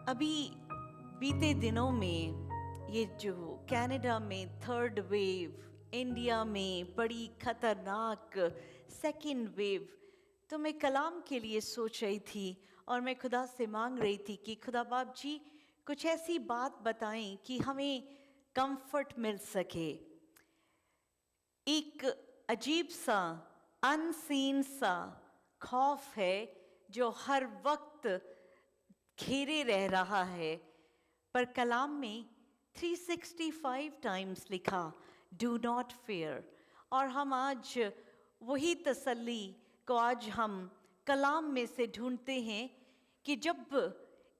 अभी बीते दिनों में ये जो कनाडा में थर्ड वेव, इंडिया में बड़ी खतरनाक सेकंड वेव, तो मैं कलाम के लिए सोच रही थी और मैं खुदा से मांग रही थी कि खुदा बाप जी कुछ ऐसी बात बताएं कि हमें कंफर्ट मिल सके। एक अजीब सा अनसीन सा खौफ है जो हर वक्त घेरे रह रहा है, पर कलाम में 365 टाइम्स लिखा डू नॉट फेयर। और हम आज वही तसल्ली को आज हम कलाम में से ढूंढते हैं कि जब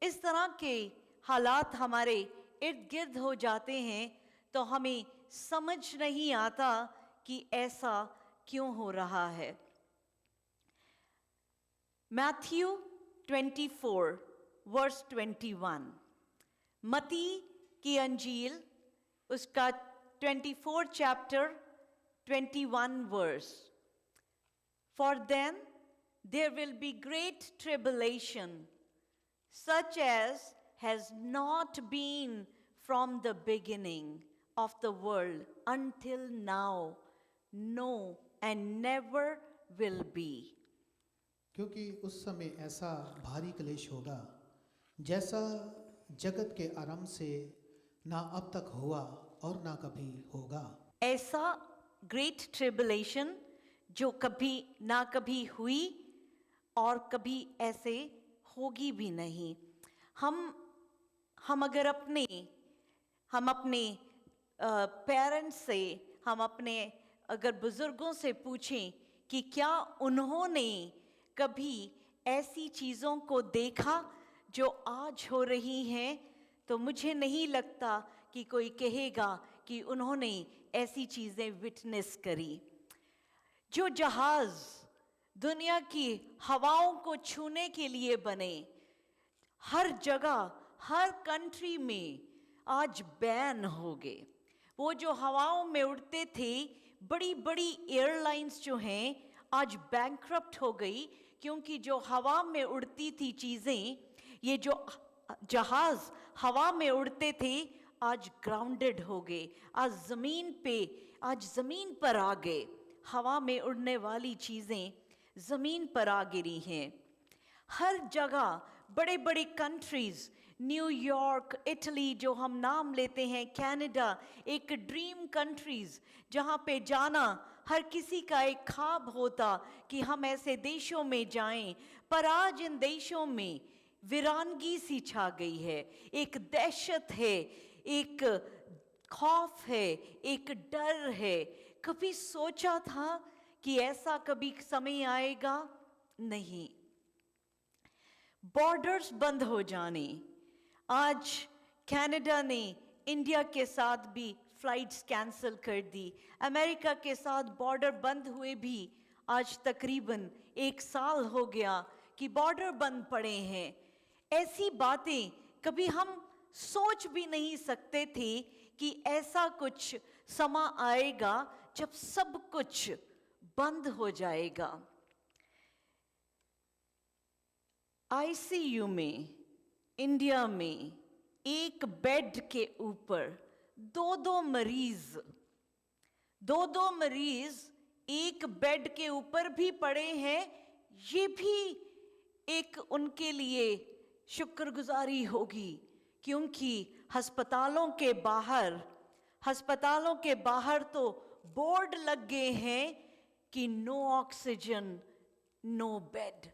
इस तरह के हालात हमारे इर्द गिर्द हो जाते हैं तो हमें समझ नहीं आता कि ऐसा क्यों हो रहा है। मैथ्यू 24 वर्स 21, मती की अंजील उसका 24 chapter 21 verse. For then there will be great tribulation, such as has not been from the beginning of the world until now, no, and never will be. क्योंकि उस समय ऐसा भारी क्लेश होगा जैसा जगत के आरंभ से ना अब तक हुआ और ना कभी होगा। ऐसा ग्रेट ट्रिबुलेशन जो कभी ना कभी हुई और कभी ऐसे होगी भी नहीं। हम अगर हम अपने पेरेंट्स से, हम अपने अगर बुजुर्गों से पूछें कि क्या उन्होंने कभी ऐसी चीज़ों को देखा जो आज हो रही हैं, तो मुझे नहीं लगता कि कोई कहेगा कि उन्होंने ऐसी चीज़ें विटनेस करी। जो जहाज दुनिया की हवाओं को छूने के लिए बने, हर जगह हर कंट्री में आज बैन हो गए। वो जो हवाओं में उड़ते थे, बड़ी बड़ी एयरलाइंस जो हैं आज बैंकरप्ट हो गई, क्योंकि जो हवा में उड़ती थी चीज़ें, ये जो जहाज हवा में उड़ते थे आज ग्राउंडेड हो गए, आज ज़मीन पर आ गए। हवा में उड़ने वाली चीज़ें ज़मीन पर आ गिरी हैं। हर जगह बड़े बड़े कंट्रीज़, न्यूयॉर्क, इटली जो हम नाम लेते हैं, कनाडा, एक ड्रीम कंट्रीज़ जहाँ पे जाना हर किसी का एक ख्वाब होता कि हम ऐसे देशों में जाएं, पर आज इन देशों में वीरानगी सी छा गई है। एक दहशत है, एक खौफ है, एक डर है। कभी सोचा था कि ऐसा कभी समय आएगा? नहीं। बॉर्डर्स बंद हो जाने, आज कनाडा ने इंडिया के साथ भी फ्लाइट्स कैंसिल कर दी। अमेरिका के साथ बॉर्डर बंद हुए भी आज तकरीबन 1 साल हो गया कि बॉर्डर बंद पड़े हैं। ऐसी बातें कभी हम सोच भी नहीं सकते थे कि ऐसा कुछ समा आएगा जब सब कुछ बंद हो जाएगा। आईसीयू में इंडिया में एक बेड के ऊपर दो मरीज एक बेड के ऊपर भी पड़े हैं। ये भी एक उनके लिए शुक्रगुजारी होगी, क्योंकि अस्पतालों के बाहर तो बोर्ड लग गए हैं कि नो ऑक्सीजन, नो बेड।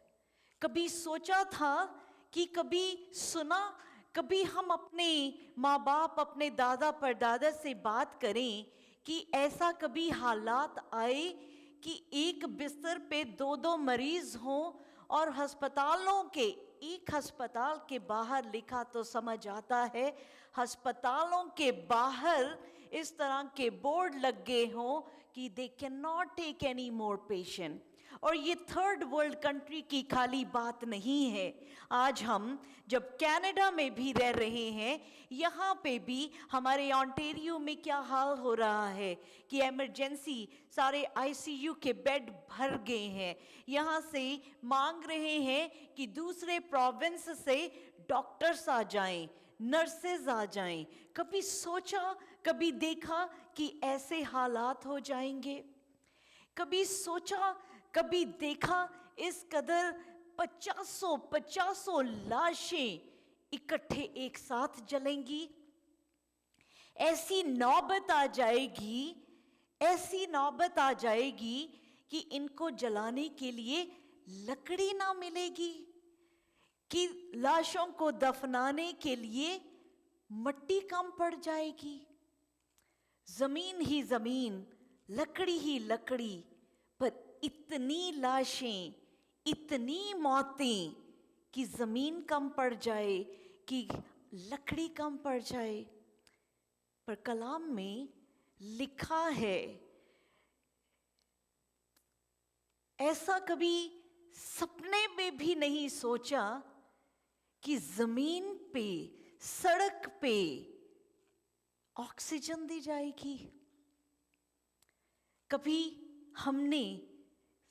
कभी सोचा था कि कभी सुना, कभी हम अपने माँ बाप, अपने दादा परदादा से बात करें कि ऐसा कभी हालात आए कि एक बिस्तर पे 2 मरीज हों और एक अस्पताल के बाहर लिखा तो समझ आता है, अस्पतालों के बाहर इस तरह के बोर्ड लग गए हों कि they can not take any more patient. और ये थर्ड वर्ल्ड कंट्री की खाली बात नहीं है। आज हम जब कनाडा में भी रह रहे हैं, यहाँ पे भी हमारे ओंटारियो में क्या हाल हो रहा है कि इमरजेंसी सारे आईसीयू के बेड भर गए हैं। यहाँ से मांग रहे हैं कि दूसरे प्रोविंस से डॉक्टर्स आ जाएं, नर्सेज आ जाएं। कभी सोचा, कभी देखा कि ऐसे हालात हो जाएंगे? कभी सोचा, कभी देखा इस कदर 50 लाशें इकट्ठे एक साथ जलेंगी? ऐसी नौबत आ जाएगी, ऐसी नौबत आ जाएगी कि इनको जलाने के लिए लकड़ी ना मिलेगी, कि लाशों को दफनाने के लिए मट्टी कम पड़ जाएगी। जमीन ही जमीन, लकड़ी ही लकड़ी, पर इतनी लाशें, इतनी मौतें कि जमीन कम पड़ जाए, कि लकड़ी कम पड़ जाए। पर कलाम में लिखा है, ऐसा कभी सपने में भी नहीं सोचा कि जमीन पे, सड़क पे ऑक्सीजन दी जाएगी। कभी हमने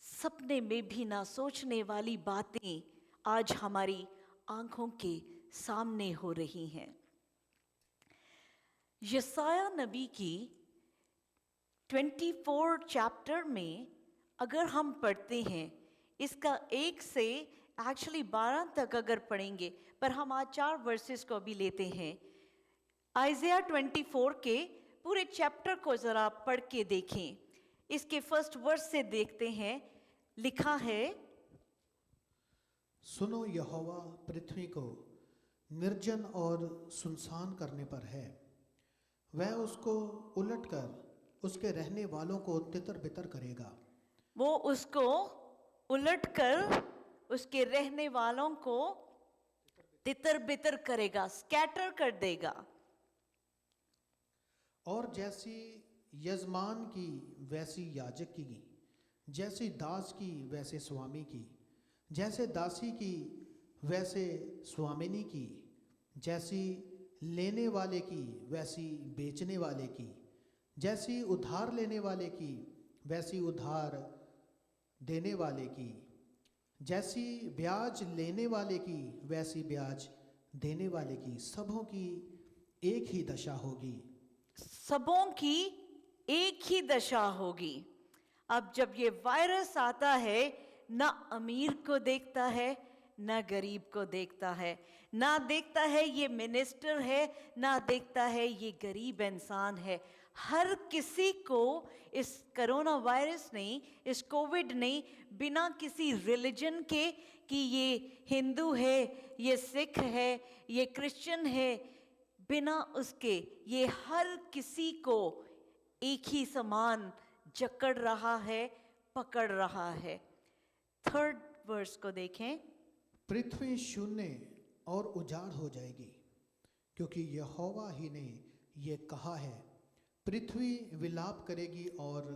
सपने में भी ना सोचने वाली बातें आज हमारी आंखों के सामने हो रही हैं। यशाया नबी की 24 चैप्टर में अगर हम पढ़ते हैं, इसका 1 से एक्चुअली 12 तक अगर पढ़ेंगे, पर हम आज 4 वर्सेस को भी लेते हैं। आइज़ाया 24 के पूरे चैप्टर को जरा पढ़ के देखें। इसके फर्स्ट वर्स से देखते हैं, लिखा है, सुनो, यहोवा पृथ्वी को निर्जन और सुनसान करने पर है। वह उसको उलटकर उसके रहने वालों को तितर बितर करेगा। वो उसको उलटकर उसके रहने वालों को तितर बितर करेगा, स्कैटर कर देगा। और जैसी यजमान की वैसी याजक की, जैसी दास की वैसे स्वामी की, जैसे दासी की वैसे स्वामिनी की, जैसी लेने वाले की वैसी बेचने वाले की, जैसी उधार लेने वाले की वैसी उधार देने वाले की, जैसी ब्याज लेने वाले की वैसी ब्याज देने वाले की, सबों की एक ही दशा होगी। सबों की एक ही दशा होगी। अब जब ये वायरस आता है, ना अमीर को देखता है, ना गरीब को देखता है, ना देखता है ये मिनिस्टर है, ना देखता है ये गरीब इंसान है। हर किसी को इस कोरोना वायरस ने, इस कोविड ने, बिना किसी रिलीजन के कि ये हिंदू है, ये सिख है, ये क्रिश्चियन है, बिना उसके ये हर किसी को एक ही समान जकड़ रहा है, पकड़ रहा है। थर्ड वर्स को देखें, पृथ्वी शून्य और उजाड़ हो जाएगी, क्योंकि यहोवा ही ने ये कहा है। पृथ्वी विलाप करेगी और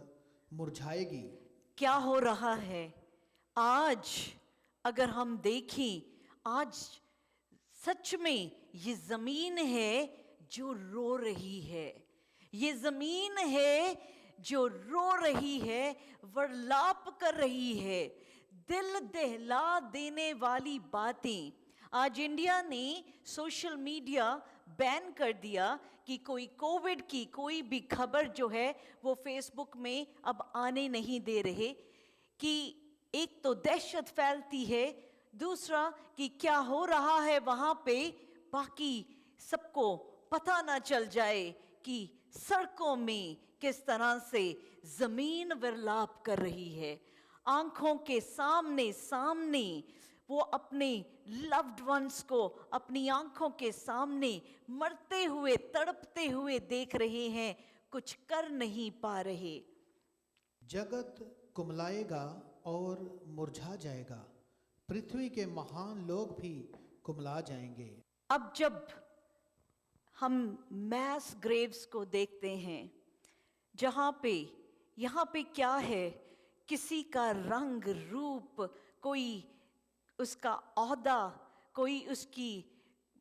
मुरझाएगी। क्या हो रहा है आज? अगर हम देखें, आज सच में ये जमीन है जो रो रही है। ये जमीन है जो रो रही है, वर्लाप कर रही है, दिल दहला देने वाली बातें। आज इंडिया ने सोशल मीडिया बैन कर दिया कि कोई कोविड की कोई भी खबर जो है वो फेसबुक में अब आने नहीं दे रहे, कि एक तो दहशत फैलती है, दूसरा कि क्या हो रहा है वहाँ पे बाकी सबको पता ना चल जाए कि सड़कों में किस तरह से जमीन विरलाप कर रही है। आंखों के सामने सामने वो अपने लव्ड वंस को अपनी आंखों के सामने मरते हुए, तड़पते हुए देख रहे हैं, कुछ कर नहीं पा रहे। जगत कुमलाएगा और मुरझा जाएगा, पृथ्वी के महान लोग भी कुमला जाएंगे। अब जब हम मैस ग्रेव्स को देखते हैं, जहाँ पे यहाँ पे क्या है किसी का रंग रूप, कोई उसका ओहदा, कोई उसकी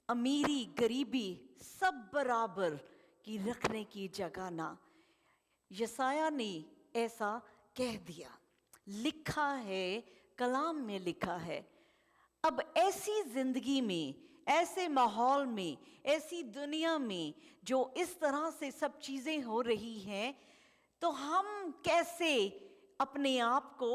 अमीरी गरीबी, सब बराबर की रखने की जगह ना। यसाया ने ऐसा कह दिया, लिखा है, कलाम में लिखा है। अब ऐसी जिंदगी में, ऐसे माहौल में, ऐसी दुनिया में जो इस तरह से सब चीजें हो रही हैं, तो हम कैसे अपने आप को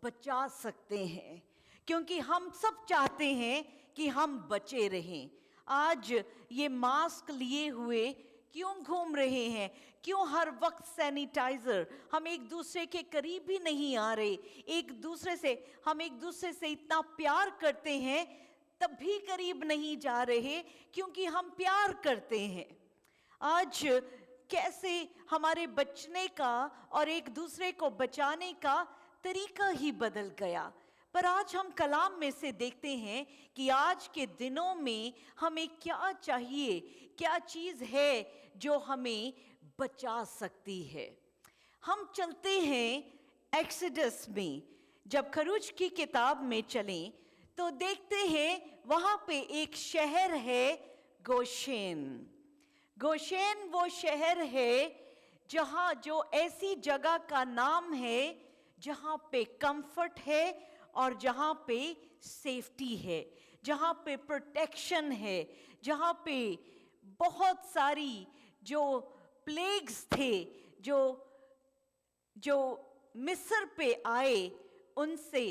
बचा सकते हैं? क्योंकि हम सब चाहते हैं कि हम बचे रहें। आज ये मास्क लिए हुए क्यों घूम रहे हैं? क्यों हर वक्त सैनिटाइजर? हम एक दूसरे के करीब ही नहीं आ रहे। हम एक दूसरे से इतना प्यार करते हैं, तब भी करीब नहीं जा रहे, क्योंकि हम प्यार करते हैं। आज कैसे हमारे बचने का और एक दूसरे को बचाने का तरीका ही बदल गया। पर आज हम कलाम में से देखते हैं कि आज के दिनों में हमें क्या चाहिए, क्या चीज़ है जो हमें बचा सकती है। हम चलते हैं एक्सोडस में, जब खरूज की किताब में चलें तो देखते हैं वहाँ पे एक शहर है गोशेन। गोशेन वो शहर है जहाँ, जो ऐसी जगह का नाम है जहाँ पे कंफर्ट है और जहाँ पे सेफ्टी है, जहाँ पे प्रोटेक्शन है, जहाँ पे बहुत सारी जो प्लेग्स थे, जो मिस्र पे आए, उनसे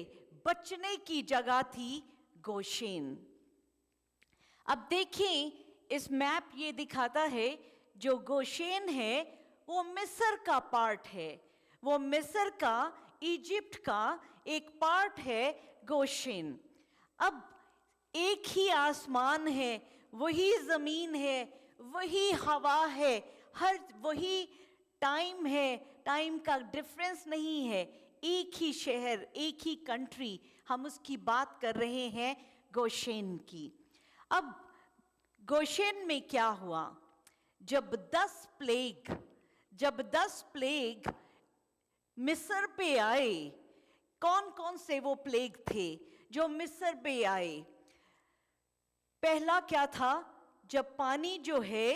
बचने की जगह थी गोशेन। अब देखें, इस मैप ये दिखाता है जो गोशेन है वो मिस्र का पार्ट है, वो मिस्र का, इजिप्ट का एक पार्ट है गोशेन। अब एक ही आसमान है, वही जमीन है, वही हवा है, हर वही टाइम है, टाइम का डिफरेंस नहीं है। एक ही शहर, एक ही कंट्री, हम उसकी बात कर रहे हैं गोशेन की। अब गोशेन में क्या हुआ? जब 10 प्लेग मिस्र पे आए, कौन कौन से वो प्लेग थे जो मिस्र पे आए? पहला क्या था? जब पानी जो है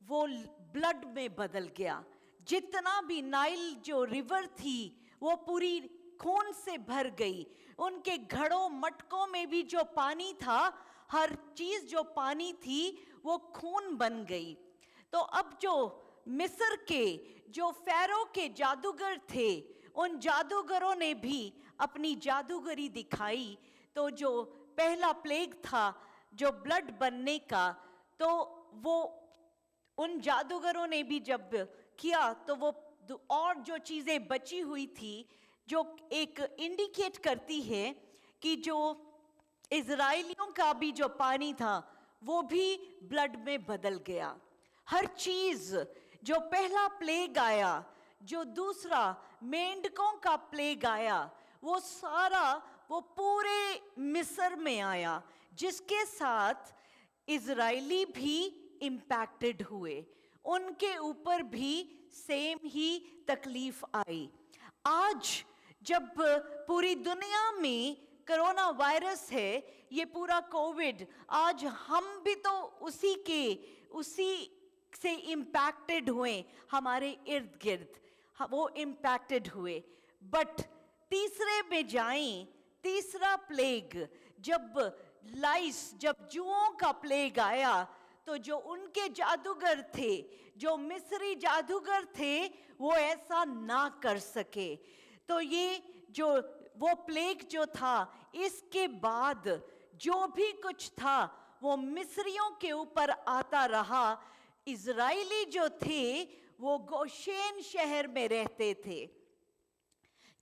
वो ब्लड में बदल गया। जितना भी नाइल जो रिवर थी वो पूरी खून से भर गई। उनके घड़ों मटकों में भी जो पानी था, हर चीज जो पानी थी वो खून बन गई। तो अब जो मिस्र के जो फैरो के जादूगर थे, उन जादूगरों ने भी अपनी जादूगरी दिखाई। तो जो पहला प्लेग था जो ब्लड बनने का, तो वो उन जादूगरों ने भी जब किया तो वो और जो चीजें बची हुई थी, जो एक इंडिकेट करती है कि जो इजराइलियों का भी जो पानी था वो भी ब्लड में बदल गया। हर चीज, जो पहला प्लेग आया, जो दूसरा मेंढकों का प्लेग आया, वो सारा वो पूरे मिस्र में आया, जिसके साथ इजराइली भी इम्पैक्टेड हुए। उनके ऊपर भी सेम ही तकलीफ आई। आज जब पूरी दुनिया में कोरोना वायरस है, ये पूरा कोविड, आज हम भी तो उसी से इम्पैक्टेड हुए। हमारे इर्द गिर्द वो इम्पैक्टेड हुए। बट तीसरे में जाएं, तीसरा प्लेग, जब जुओं का प्लेग आया, तो जो उनके जादूगर थे, जो मिस्री जादूगर थे, वो ऐसा ना कर सके। तो ये जो वो प्लेग जो था, इसके बाद जो भी कुछ था वो मिस्रियों के ऊपर आता रहा। इजराइली जो थे वो गोशेन शहर में रहते थे।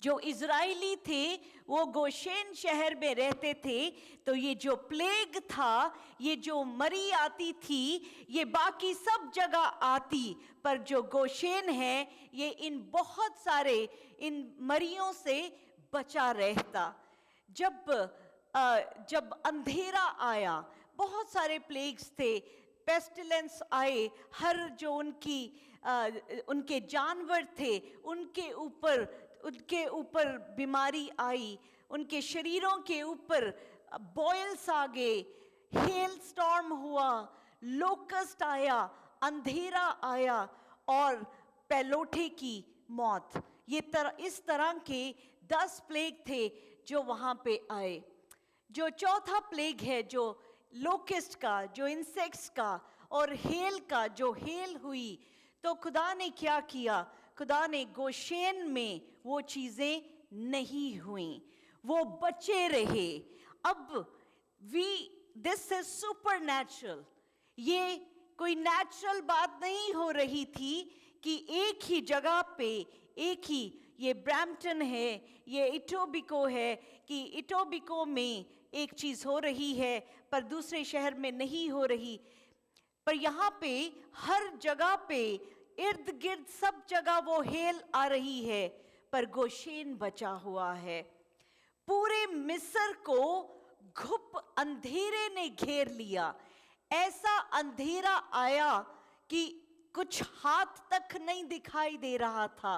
जो इजराइली थे वो गोशेन शहर में रहते थे। तो ये जो प्लेग था, ये जो मरी आती थी, ये बाकी सब जगह आती, पर जो गोशेन है ये इन बहुत सारे इन मरियों से बचा रहता। जब अंधेरा आया, बहुत सारे प्लेग्स थे, पेस्टिलेंस आए, हर जो उनके जानवर थे उनके ऊपर उनके ऊपर बीमारी आई, उनके शरीरों के ऊपर बॉयल्स आ गए, हेल स्टॉर्म हुआ, लोकस्ट आया, अंधेरा आया और पैलोठे की मौत। इस तरह के 10 प्लेग थे जो वहां पे आए। जो चौथा प्लेग है, जो लोकेस्ट का, जो इंसेक्ट्स का और हेल का, जो हेल हुई, तो खुदा ने क्या किया? खुदा ने गोशेन में वो चीजें नहीं हुई, वो बचे रहे। अब दिस इज सुपर नेचुरल। ये कोई नेचुरल बात नहीं हो रही थी कि एक ही जगह पे, एक ही, ये ब्रैम्पटन है, ये इटोबिको है, कि इटोबिको में एक चीज हो रही है पर दूसरे शहर में नहीं हो रही। पर यहाँ पे हर जगह पे, इर्द गिर्द सब जगह वो हेल आ रही है, पर गोशेन बचा हुआ है। पूरे मिस्र को घुप अंधेरे ने घेर लिया। ऐसा अंधेरा आया कि कुछ हाथ तक नहीं दिखाई दे रहा था,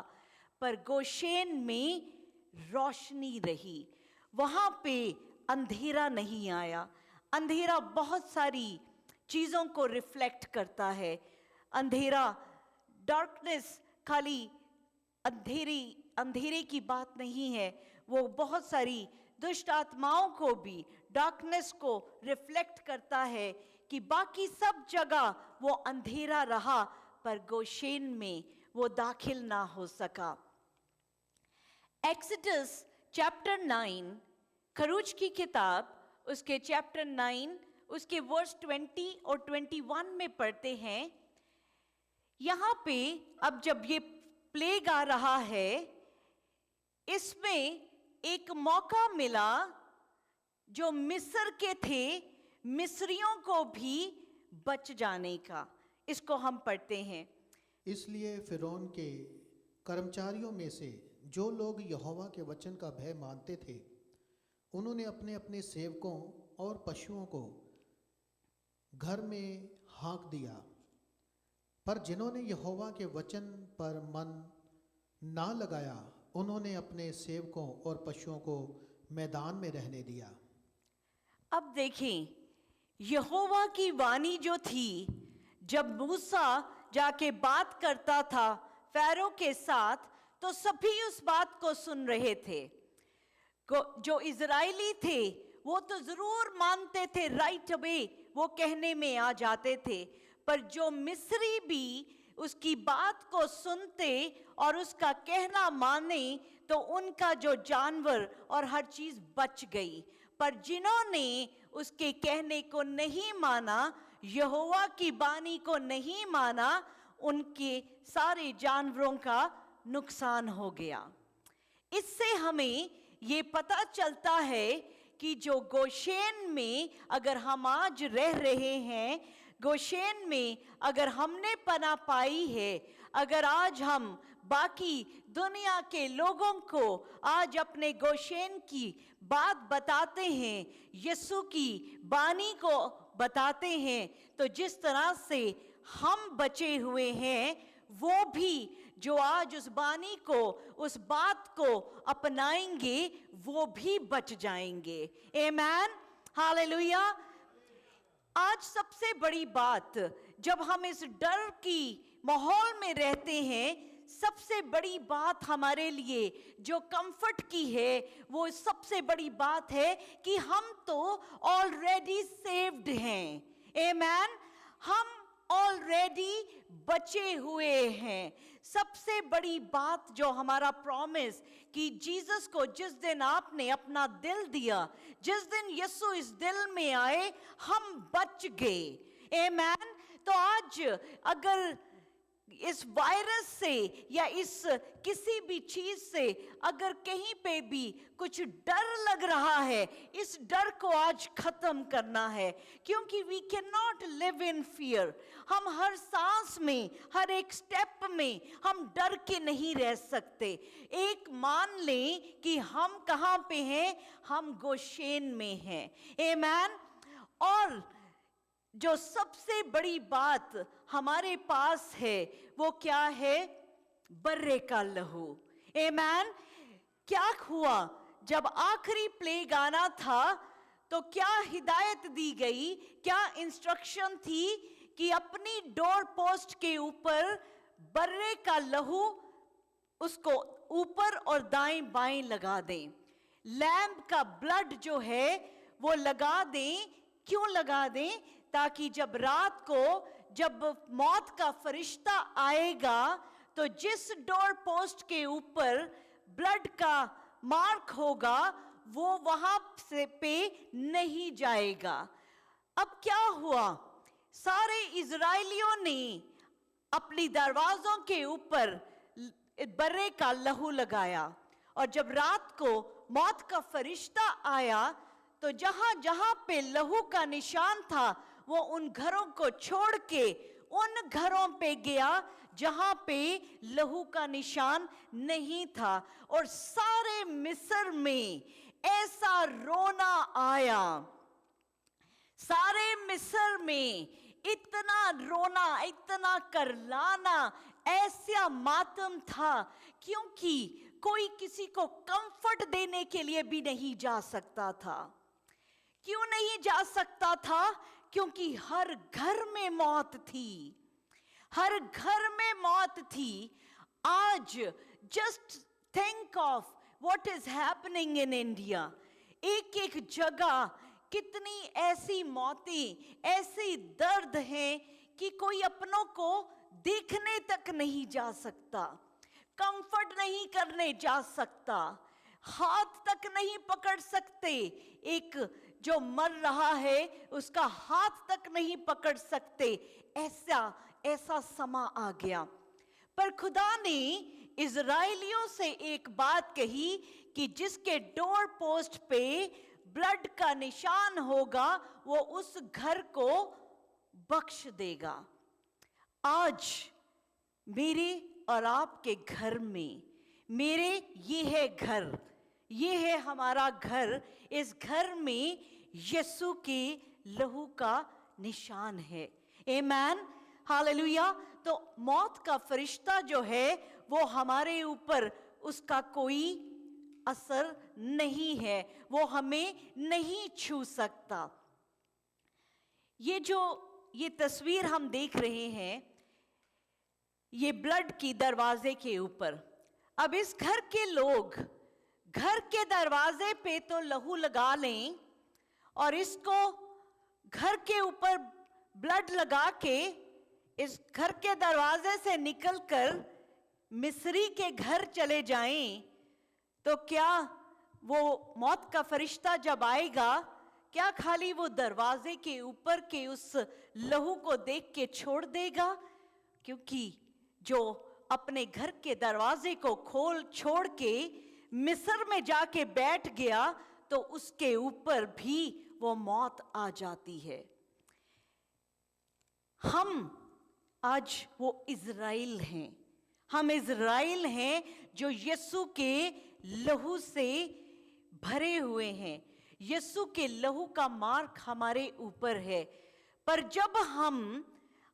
पर गोशेन में रोशनी रही। वहां पे अंधेरा नहीं आया। अंधेरा बहुत सारी चीजों को रिफ्लेक्ट करता है। अंधेरा, डार्कनेस, खाली अंधेरे की बात नहीं है, वो बहुत सारी दुष्ट आत्माओं को भी, डार्कनेस को रिफ्लेक्ट करता है कि बाकी सब जगह वो अंधेरा रहा पर गोशेन में वो दाखिल ना हो सका। एक्सोडस चैप्टर 9, खरूज की किताब, उसके चैप्टर 9, उसके वर्स 20 और 21 में पढ़ते हैं। यहां पे अब जब ये प्लेग आ रहा है, इसमें एक मौका मिला जो मिस्र के थे, मिस्रियों को भी बच जाने का। इसको हम पढ़ते हैं। इसलिए फिरौन के कर्मचारियों में से जो लोग यहोवा के वचन का भय मानते थे, उन्होंने अपने अपने सेवकों और पशुओं को घर में हाँक दिया। पर जिन्होंने यहोवा के वचन पर मन ना लगाया, उन्होंने अपने सेवकों और पशुओं को मैदान में रहने दिया। अब देखें, यहोवा की वाणी जो थी, जब मूसा जाके बात करता था फैरो के साथ, तो सभी उस बात को सुन रहे थे। जो इजरायली थे वो तो जरूर मानते थे, राइट अवे वो कहने में आ जाते थे। पर जो मिस्री भी उसकी बात को सुनते और उसका कहना माने, तो उनका जो जानवर और हर चीज बच गई। पर जिन्होंने उसके कहने को नहीं माना, यहोवा की बानी को नहीं माना, उनके सारे जानवरों का नुकसान हो गया। इससे हमें ये पता चलता है कि जो गोशेन में अगर हम आज रह रहे हैं, गोशेन में अगर हमने पनाह पाई है, अगर आज हम बाकी दुनिया के लोगों को आज अपने गोशेन की बात बताते हैं, यीशु की बानी को बताते हैं, तो जिस तरह से हम बचे हुए हैं, वो भी जो आज उस बानी को, उस बात को अपनाएंगे, वो भी बच जाएंगे। आमेन, हालेलुया। आज सबसे बड़ी बात, जब हम इस डर की माहौल में रहते हैं, सबसे बड़ी बात हमारे लिए जो कंफर्ट की है, वो सबसे बड़ी बात है कि हम तो ऑलरेडी सेव्ड हैं। आमेन, हम ऑलरेडी बचे हुए हैं। सबसे बड़ी बात जो हमारा प्रॉमिस कि जीसस को जिस दिन आपने अपना दिल दिया, जिस दिन यीशु इस दिल में आए, हम बच गए। आमेन। तो आज अगर इस वायरस से या इस किसी भी चीज से अगर कहीं पे भी कुछ डर लग रहा है, इस डर को आज खत्म करना है, क्योंकि we can not live in fear. हम हर सांस में, हर एक स्टेप में हम डर के नहीं रह सकते। एक मान लें कि हम कहां पे हैं, हम गोशेन में हैं। आमेन। और जो सबसे बड़ी बात हमारे पास है वो क्या है? बर्रे का लहू। आमेन। क्या हुआ जब आखिरी प्लेग आना था, तो क्या हिदायत दी गई, क्या इंस्ट्रक्शन थी कि अपनी डोर पोस्ट के ऊपर बर्रे का लहू उसको ऊपर और दाएं बाएं लगा दें, लैम्ब का ब्लड जो है वो लगा दें। क्यों लगा दें? ताकि जब रात को जब मौत का फरिश्ता आएगा तो जिस डोर पोस्ट के ऊपर ब्लड का मार्क होगा वो वहां से पे नहीं जाएगा। अब क्या हुआ, सारे इजराइलियों ने अपनी दरवाजों के ऊपर बर्रे का लहू लगाया, और जब रात को मौत का फरिश्ता आया तो जहां जहां पे लहू का निशान था वो उन घरों को छोड़ के उन घरों पे गया जहां पे लहू का निशान नहीं था। और सारे मिस्र में ऐसा रोना आया, सारे मिस्र में इतना रोना, इतना करलाना, ऐसा मातम था, क्योंकि कोई किसी को कंफर्ट देने के लिए भी नहीं जा सकता था। क्यों नहीं जा सकता था? क्योंकि हर घर में मौत थी, हर घर में मौत थी। आज just think of what is happening in India. एक एक जगह कितनी ऐसी मौतें, ऐसे दर्द हैं कि कोई अपनों को देखने तक नहीं जा सकता, कंफर्ट नहीं करने जा सकता, हाथ तक नहीं पकड़ सकते। एक जो मर रहा है उसका हाथ तक नहीं पकड़ सकते। ऐसा समा आ गया। पर खुदा ने इजराइलियों से एक बात कही कि जिसके डोर पोस्ट पे ब्लड का निशान होगा वो उस घर को बख्श देगा। आज मेरे और आपके घर में, मेरे ये है घर, ये है हमारा घर, इस घर में यीशु के लहू का निशान है। आमेन, हालेलुया। तो मौत का फरिश्ता जो है वो हमारे ऊपर उसका कोई असर नहीं है, वो हमें नहीं छू सकता। ये तस्वीर हम देख रहे हैं, ये ब्लड की दरवाजे के ऊपर। अब इस घर के लोग घर के दरवाजे पे तो लहू लगा लें और इसको घर के ऊपर ब्लड लगा के इस घर के दरवाजे से निकलकर मिस्री के घर चले जाएं, तो क्या वो मौत का फरिश्ता जब आएगा, क्या खाली वो दरवाजे के ऊपर के उस लहू को देख के छोड़ देगा? क्योंकि जो अपने घर के दरवाजे को छोड़ के मिस्र में जाके बैठ गया तो उसके ऊपर भी वो मौत आ जाती है। हम आज वो इज़राइल हैं, हम इज़राइल हैं जो यीशु के लहू से भरे हुए हैं। यीशु के लहू का मार्क हमारे ऊपर है। पर जब हम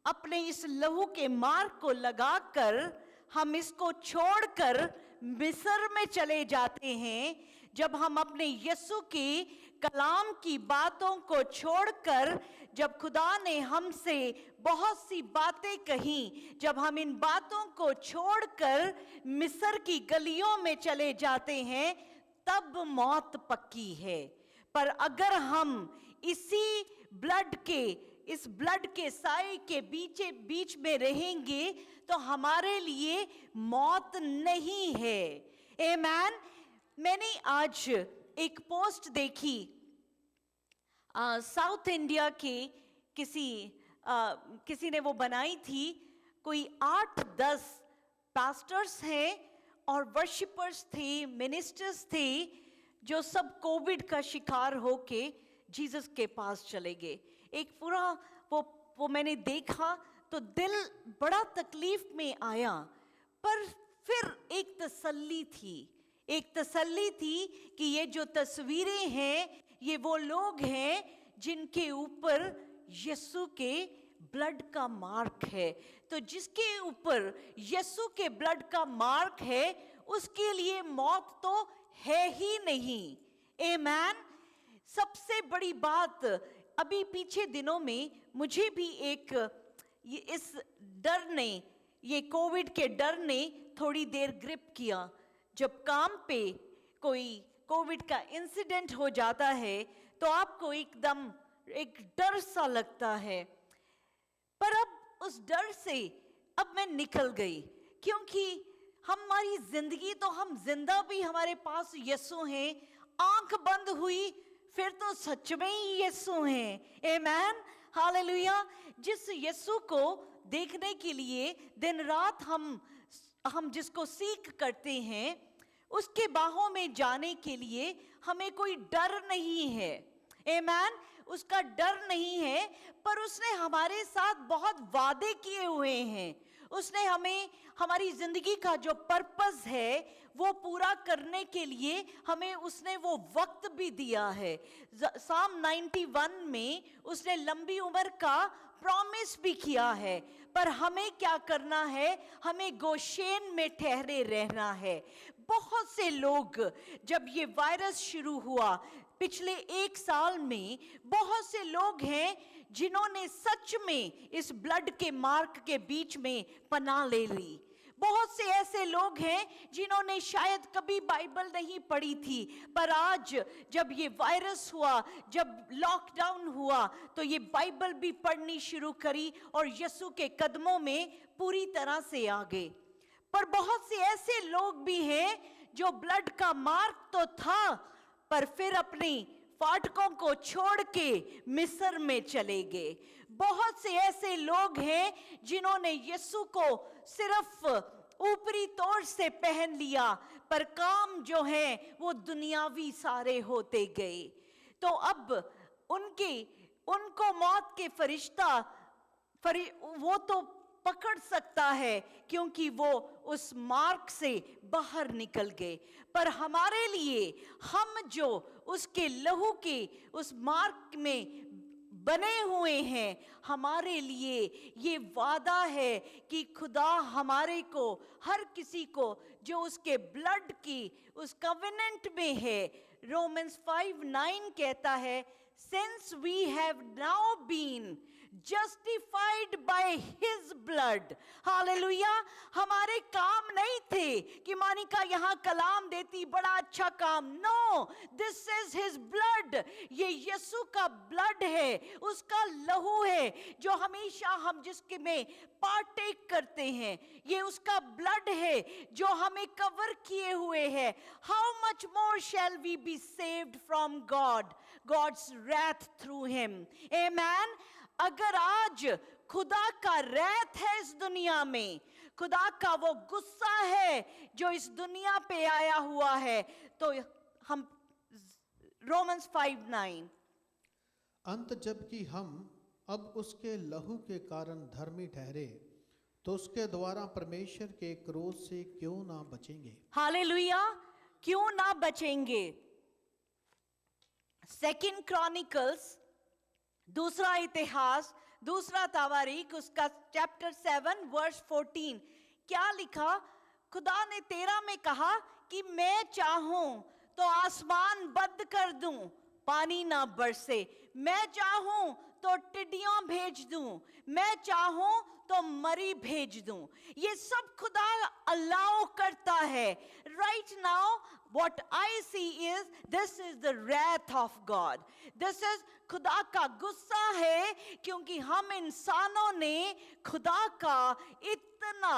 अपने इस लहू के मार्क को लगाकर हम इसको छोड़कर मिस्र में चले जाते हैं, जब हम अपने यीशु के कलाम की बातों को छोड़कर, जब खुदा ने हमसे बहुत सी बातें कही, जब हम इन बातों को छोड़कर मिस्र की गलियों में चले जाते हैं, तब मौत पक्की है। पर अगर हम इस ब्लड के साए के बीच में रहेंगे तो हमारे लिए मौत नहीं है। आमेन। मैंने आज एक पोस्ट देखी, साउथ इंडिया के किसी ने वो बनाई थी। कोई 8-10 पास्टर्स हैं और वर्शिपर्स थे, मिनिस्टर्स थे, जो सब कोविड का शिकार होके जीसस के पास चले गए। एक पूरा वो मैंने देखा तो दिल बड़ा तकलीफ में आया। पर फिर एक तसल्ली थी कि ये जो तस्वीरें हैं ये वो लोग हैं जिनके ऊपर यीशु के ब्लड का मार्क है। तो जिसके ऊपर यीशु के ब्लड का मार्क है उसके लिए मौत तो है ही नहीं। आमेन। सबसे बड़ी बात, अभी पीछे दिनों में मुझे भी इस डर ने, ये कोविड के डर ने थोड़ी देर ग्रिप किया। जब काम पे कोई कोविड का इंसिडेंट हो जाता है तो आपको एकदम एक डर सा लगता है। पर अब उस डर से अब मैं निकल गई, क्योंकि हमारी जिंदगी तो, हम जिंदा भी हमारे पास यीशु हैं, आंख बंद हुई फिर तो सच में ही यीशु हैं। आमेन, हालेलुया। जिस यीशु को देखने के लिए दिन रात हम जिसको सीख करते हैं, उसके बाहों में जाने के लिए हमें कोई डर नहीं है। आमेन, उसका डर नहीं है, पर उसने हमारे साथ बहुत वादे किए हुए हैं। उसने हमें हमारी जिंदगी का जो पर्पस है वो पूरा करने के लिए हमें उसने वो वक्त भी दिया है। साम 91 में उसने लंबी उम्र का प्रॉमिस भी किया है, पर हमें क्या करना है? हमें गोशेन में ठहरे रहना है। बहुत से लोग, जब ये वायरस शुरू हुआ पिछले 1 साल में, बहुत से लोग हैं जिन्होंने सच में इस ब्लड के मार्क के बीच में पनाह ले ली। बहुत से ऐसे लोग हैं जिन्होंने शायद कभी बाइबल नहीं पढ़ी थी, पर आज जब ये वायरस हुआ, जब लॉकडाउन हुआ, तो ये बाइबल भी पढ़नी शुरू करी और यीशु के कदमों में पूरी तरह से आ गए। पर बहुत से ऐसे लोग भी हैं जो ब्लड का मार्क तो था, पर फिर अपनी फाटकों को छोड़ के मिस्र में चले गए। बहुत से ऐसे लोग हैं जिन्होंने यीशु को सिर्फ ऊपरी तौर से पहन लिया, पर काम जो है वो दुनियावी सारे होते गए। तो अब उनको मौत के फरिश्ता वो तो पकड़ सकता है, क्योंकि वो उस मार्ग से बाहर निकल गए। पर हमारे लिए, हम जो उसके लहू के उस मार्ग में बने हुए हैं, हमारे लिए ये वादा है कि खुदा हमारे को, हर किसी को जो उसके ब्लड की उस कवेनेंट में है, रोमन्स 5:9 कहता है, since we have now been justified by his blood। Hallelujah. हमारे काम नहीं थे कि मानिका यहाँ कलाम देती, बड़ा अच्छा काम। No, this is his blood. ये यीशु का ब्लड है, उसका लहू है, जो हमेशा हम जिसके में पार्टेक करते हैं। ये उसका ब्लड है जो हमें कवर किए हुए है। How much more shall we be saved from God's wrath through him। Amen. अगर आज खुदा का रैथ है इस दुनिया में, खुदा का वो गुस्सा है जो इस दुनिया पे आया हुआ है, तो हम रोमन्स 5:9, अंत जबकि हम अब उसके लहू के कारण धर्मी ठहरे, तो उसके द्वारा परमेश्वर के क्रोध से क्यों ना बचेंगे। हालेलुया, क्यों ना बचेंगे। 2 क्रॉनिकल्स, दूसरा इतिहास, दूसरा तवारीख, उसका चैप्टर 7 वर्स 14 क्या लिखा? खुदा ने 13 में कहा कि मैं चाहूं तो आसमान बंद कर दूं, पानी ना बरसे। मैं चाहूं तो टिड्डियां भेज दूं, मैं चाहूं तो मरी भेज दूं। ये सब खुदा अलाउ करता है। Right now what I see is this is the wrath of God। this is खुदा का गुस्सा है, क्योंकि हम इंसानों ने खुदा का इतना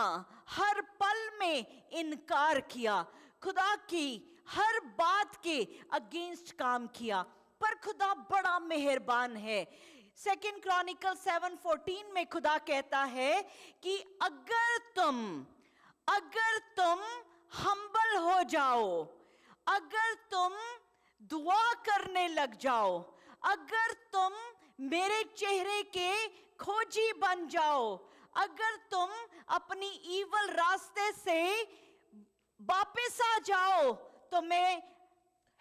हर पल में इनकार किया, खुदा की हर बात के अगेंस्ट काम किया। पर खुदा बड़ा मेहरबान है। 2 क्रॉनिकल 7:14 में खुदा कहता है कि अगर तुम हम्बल हो जाओ, अगर तुम दुआ करने लग जाओ, अगर तुम मेरे चेहरे के खोजी बन जाओ, अगर तुम अपनी ईवल रास्ते से वापस आ जाओ, तो मैं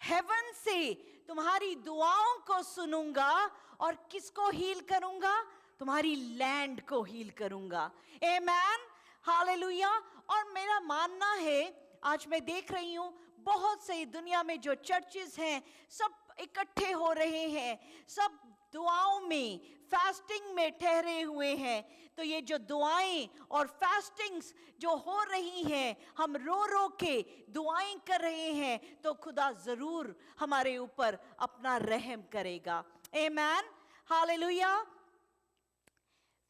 हेवन से तुम्हारी दुआओं को सुनूंगा और किसको हील करूंगा? तुम्हारी लैंड को हील करूंगा। आमेन, हालेलुया। और मेरा मानना है, आज मैं देख रही हूं बहुत से दुनिया में जो चर्चेस हैं सब इकट्ठे हो रहे हैं, सब दुआओं में, फास्टिंग में ठहरे हुए हैं। तो ये जो दुआएं और फास्टिंग्स जो हो रही हैं, हम रो रो के दुआएं कर रहे हैं, तो खुदा जरूर हमारे ऊपर अपना रहम करेगा। आमीन, हालेलुया।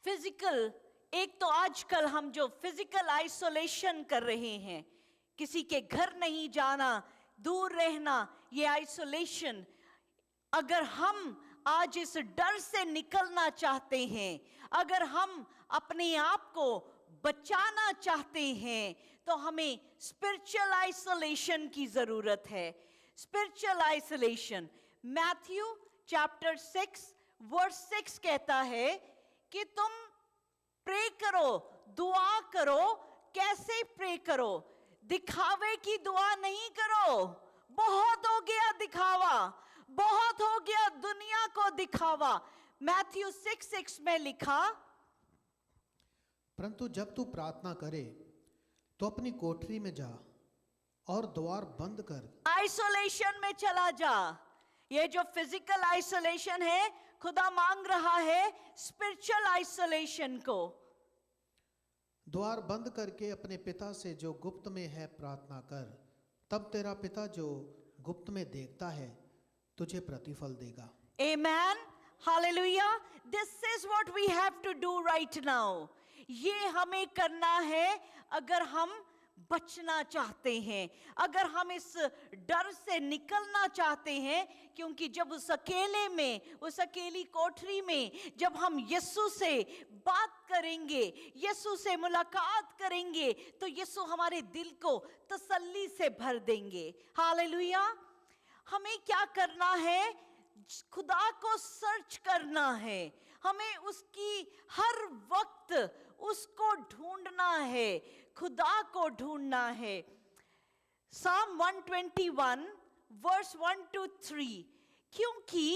फिजिकल, एक तो आजकल हम जो फिजिकल आइसोलेशन कर रहे हैं, किसी के घर नहीं जाना, दूर रहना, ये आइसोलेशन, अगर हम आज इस डर से निकलना चाहते हैं, अगर हम अपने आप को बचाना चाहते हैं, तो हमें स्पिरिचुअल आइसोलेशन की जरूरत है। Spiritual isolation, Matthew chapter 6 verse 6 कहता है कि तुम प्रे करो, दुआ करो। कैसे प्रे करो? दिखावे की दुआ नहीं करो। बहुत हो गया दिखावा, बहुत हो गया दुनिया को दिखावा। मैथ्यू 6:6 में लिखा, परंतु जब तू प्रार्थना करे तो अपनी कोठरी में जा और द्वार बंद कर। आइसोलेशन में चला जा। ये जो फिजिकल आइसोलेशन है, खुदा मांग रहा है स्पिरिचुअल आइसोलेशन को। द्वार बंद करके अपने पिता से जो गुप्त में है प्रार्थना कर, तब तेरा पिता जो गुप्त में देखता है तुझे प्रतिफल देगा। Amen, hallelujah. This is what we have to do right now. ये हमें करना है अगर हम बचना चाहते हैं, अगर हम इस डर से निकलना चाहते हैं। क्योंकि जब उस अकेले में, उस अकेली कोठरी में जब हम यीशु से बात करेंगे, यीशु से मुलाकात करेंगे, तो यीशु हमारे दिल को तसल्ली से भर देंगे। हालेलुया। हमें क्या करना है? खुदा को सर्च करना है, हमें उसकी हर वक्त उसको ढूंढना है, खुदा को ढूंढना है। Psalm 121 वर्स 1 to 3, क्योंकि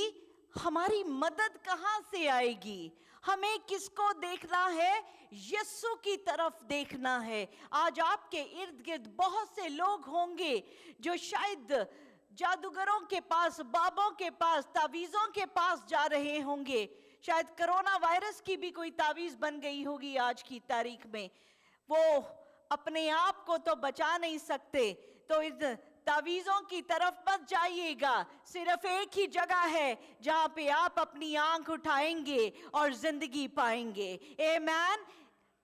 हमारी मदद कहां से आएगी? हमें किसको देखना है? यीशु की तरफ देखना है। आज आपके इर्द गिर्द बहुत से लोग होंगे जो शायद जादूगरों के पास, बाबों के पास, तावीज़ों के पास जा रहे होंगे। शायद कोरोना वायरस की भी कोई तावीज़ बन गई होगी आज की तारीख में। वो अपने आप को तो बचा नहीं सकते, तो इस तावीज़ों की तरफ मत जाइएगा। सिर्फ एक ही जगह है जहां पे आप अपनी आंख उठाएंगे और जिंदगी पाएंगे। आमीन।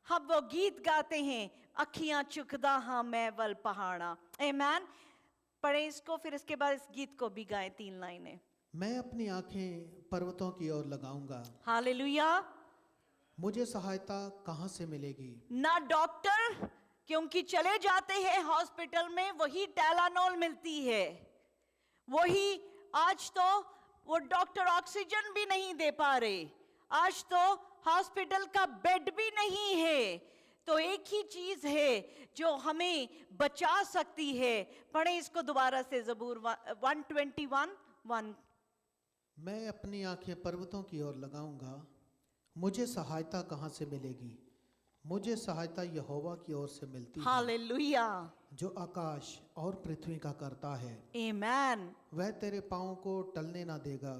हम वो गीत गाते हैं, अखियां चुकदा हाँ मैं वल पहाड़ा। आमीन। पढ़े इसको, फिर इसके बाद इस गीत को भी गाएं 3 लाइनें। मैं अपनी आंखें पर्वतों की ओर लगाऊंगा, हालेलुया। मुझे सहायता कहां से मिलेगी? ना डॉक्टर, क्योंकि चले जाते हैं हॉस्पिटल में, वही टाइलेनॉल मिलती है, वही। आज तो वो डॉक्टर ऑक्सीजन भी नहीं दे पा रहे, आज तो हॉस्पिटल का बेड भी नहीं है। तो एक ही चीज है जो हमें बचा सकती है। पढ़े इसको दोबारा से, ज़बूर 121:1। मैं अपनी आंखें पर्वतों की ओर लगाऊंगा, मुझे सहायता कहां से मिलेगी? मुझे सहायता यहोवा की ओर से मिलती है, हालेलुया, जो आकाश और पृथ्वी का करता है। आमीन। वह तेरे पाँव को टलने ना देगा,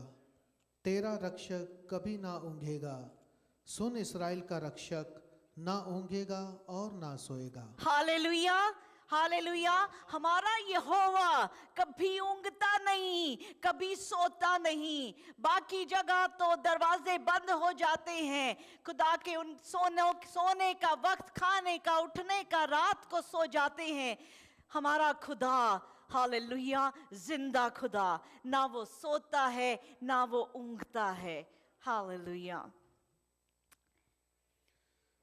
तेरा रक्षक कभी ना ऊँघेगा। सुन, इस्राएल का रक्षक ना ऊँघेगा और ना सोएगा। Hallelujah, hallelujah. हमारा यहोवा कभी ऊँघता नहीं, कभी सोता नहीं। बाकी जगह तो दरवाजे बंद हो जाते हैं। खुदा के उन सोने का वक्त, खाने का, उठने का, रात को सो जाते हैं। हमारा खुदा, हालेलुया, जिंदा खुदा, ना वो सोता है ना वो ऊँघता है। हालेलुया।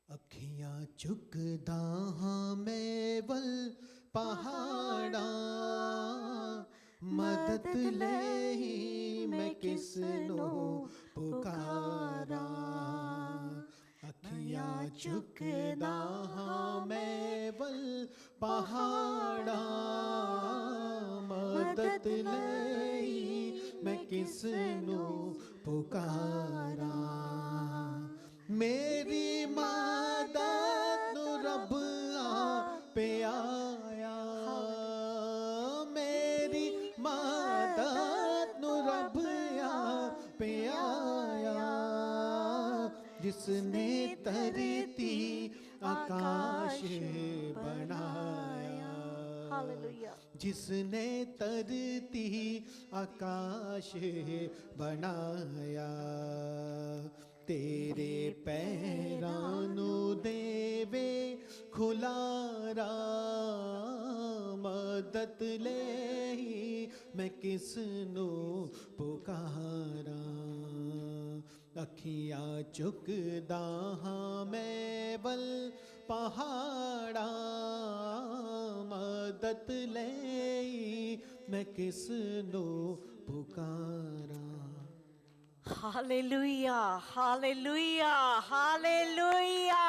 अखियां चुकदा हाँ मैं वल पहाड़ा, मदद ले ही मैं किसनो पुकारा। अखियां चुकदा हाँ मैं वल पहाड़ा, मदद ले ही मैं किसनो पुकारा। मेरी मदद रब पे आया, जिसने धरती आकाश बनाया, हालेलुया। जिसने धरती आकाश बनाया, तेरे पैरां नूं देवे खुलारा, मदद ले मैं किस नूं पुकारा, अखियां चुकदा हां मैं बल पहाड़ा, मदद ले मैं किस नूं पुकारा। Hallelujah, hallelujah, hallelujah.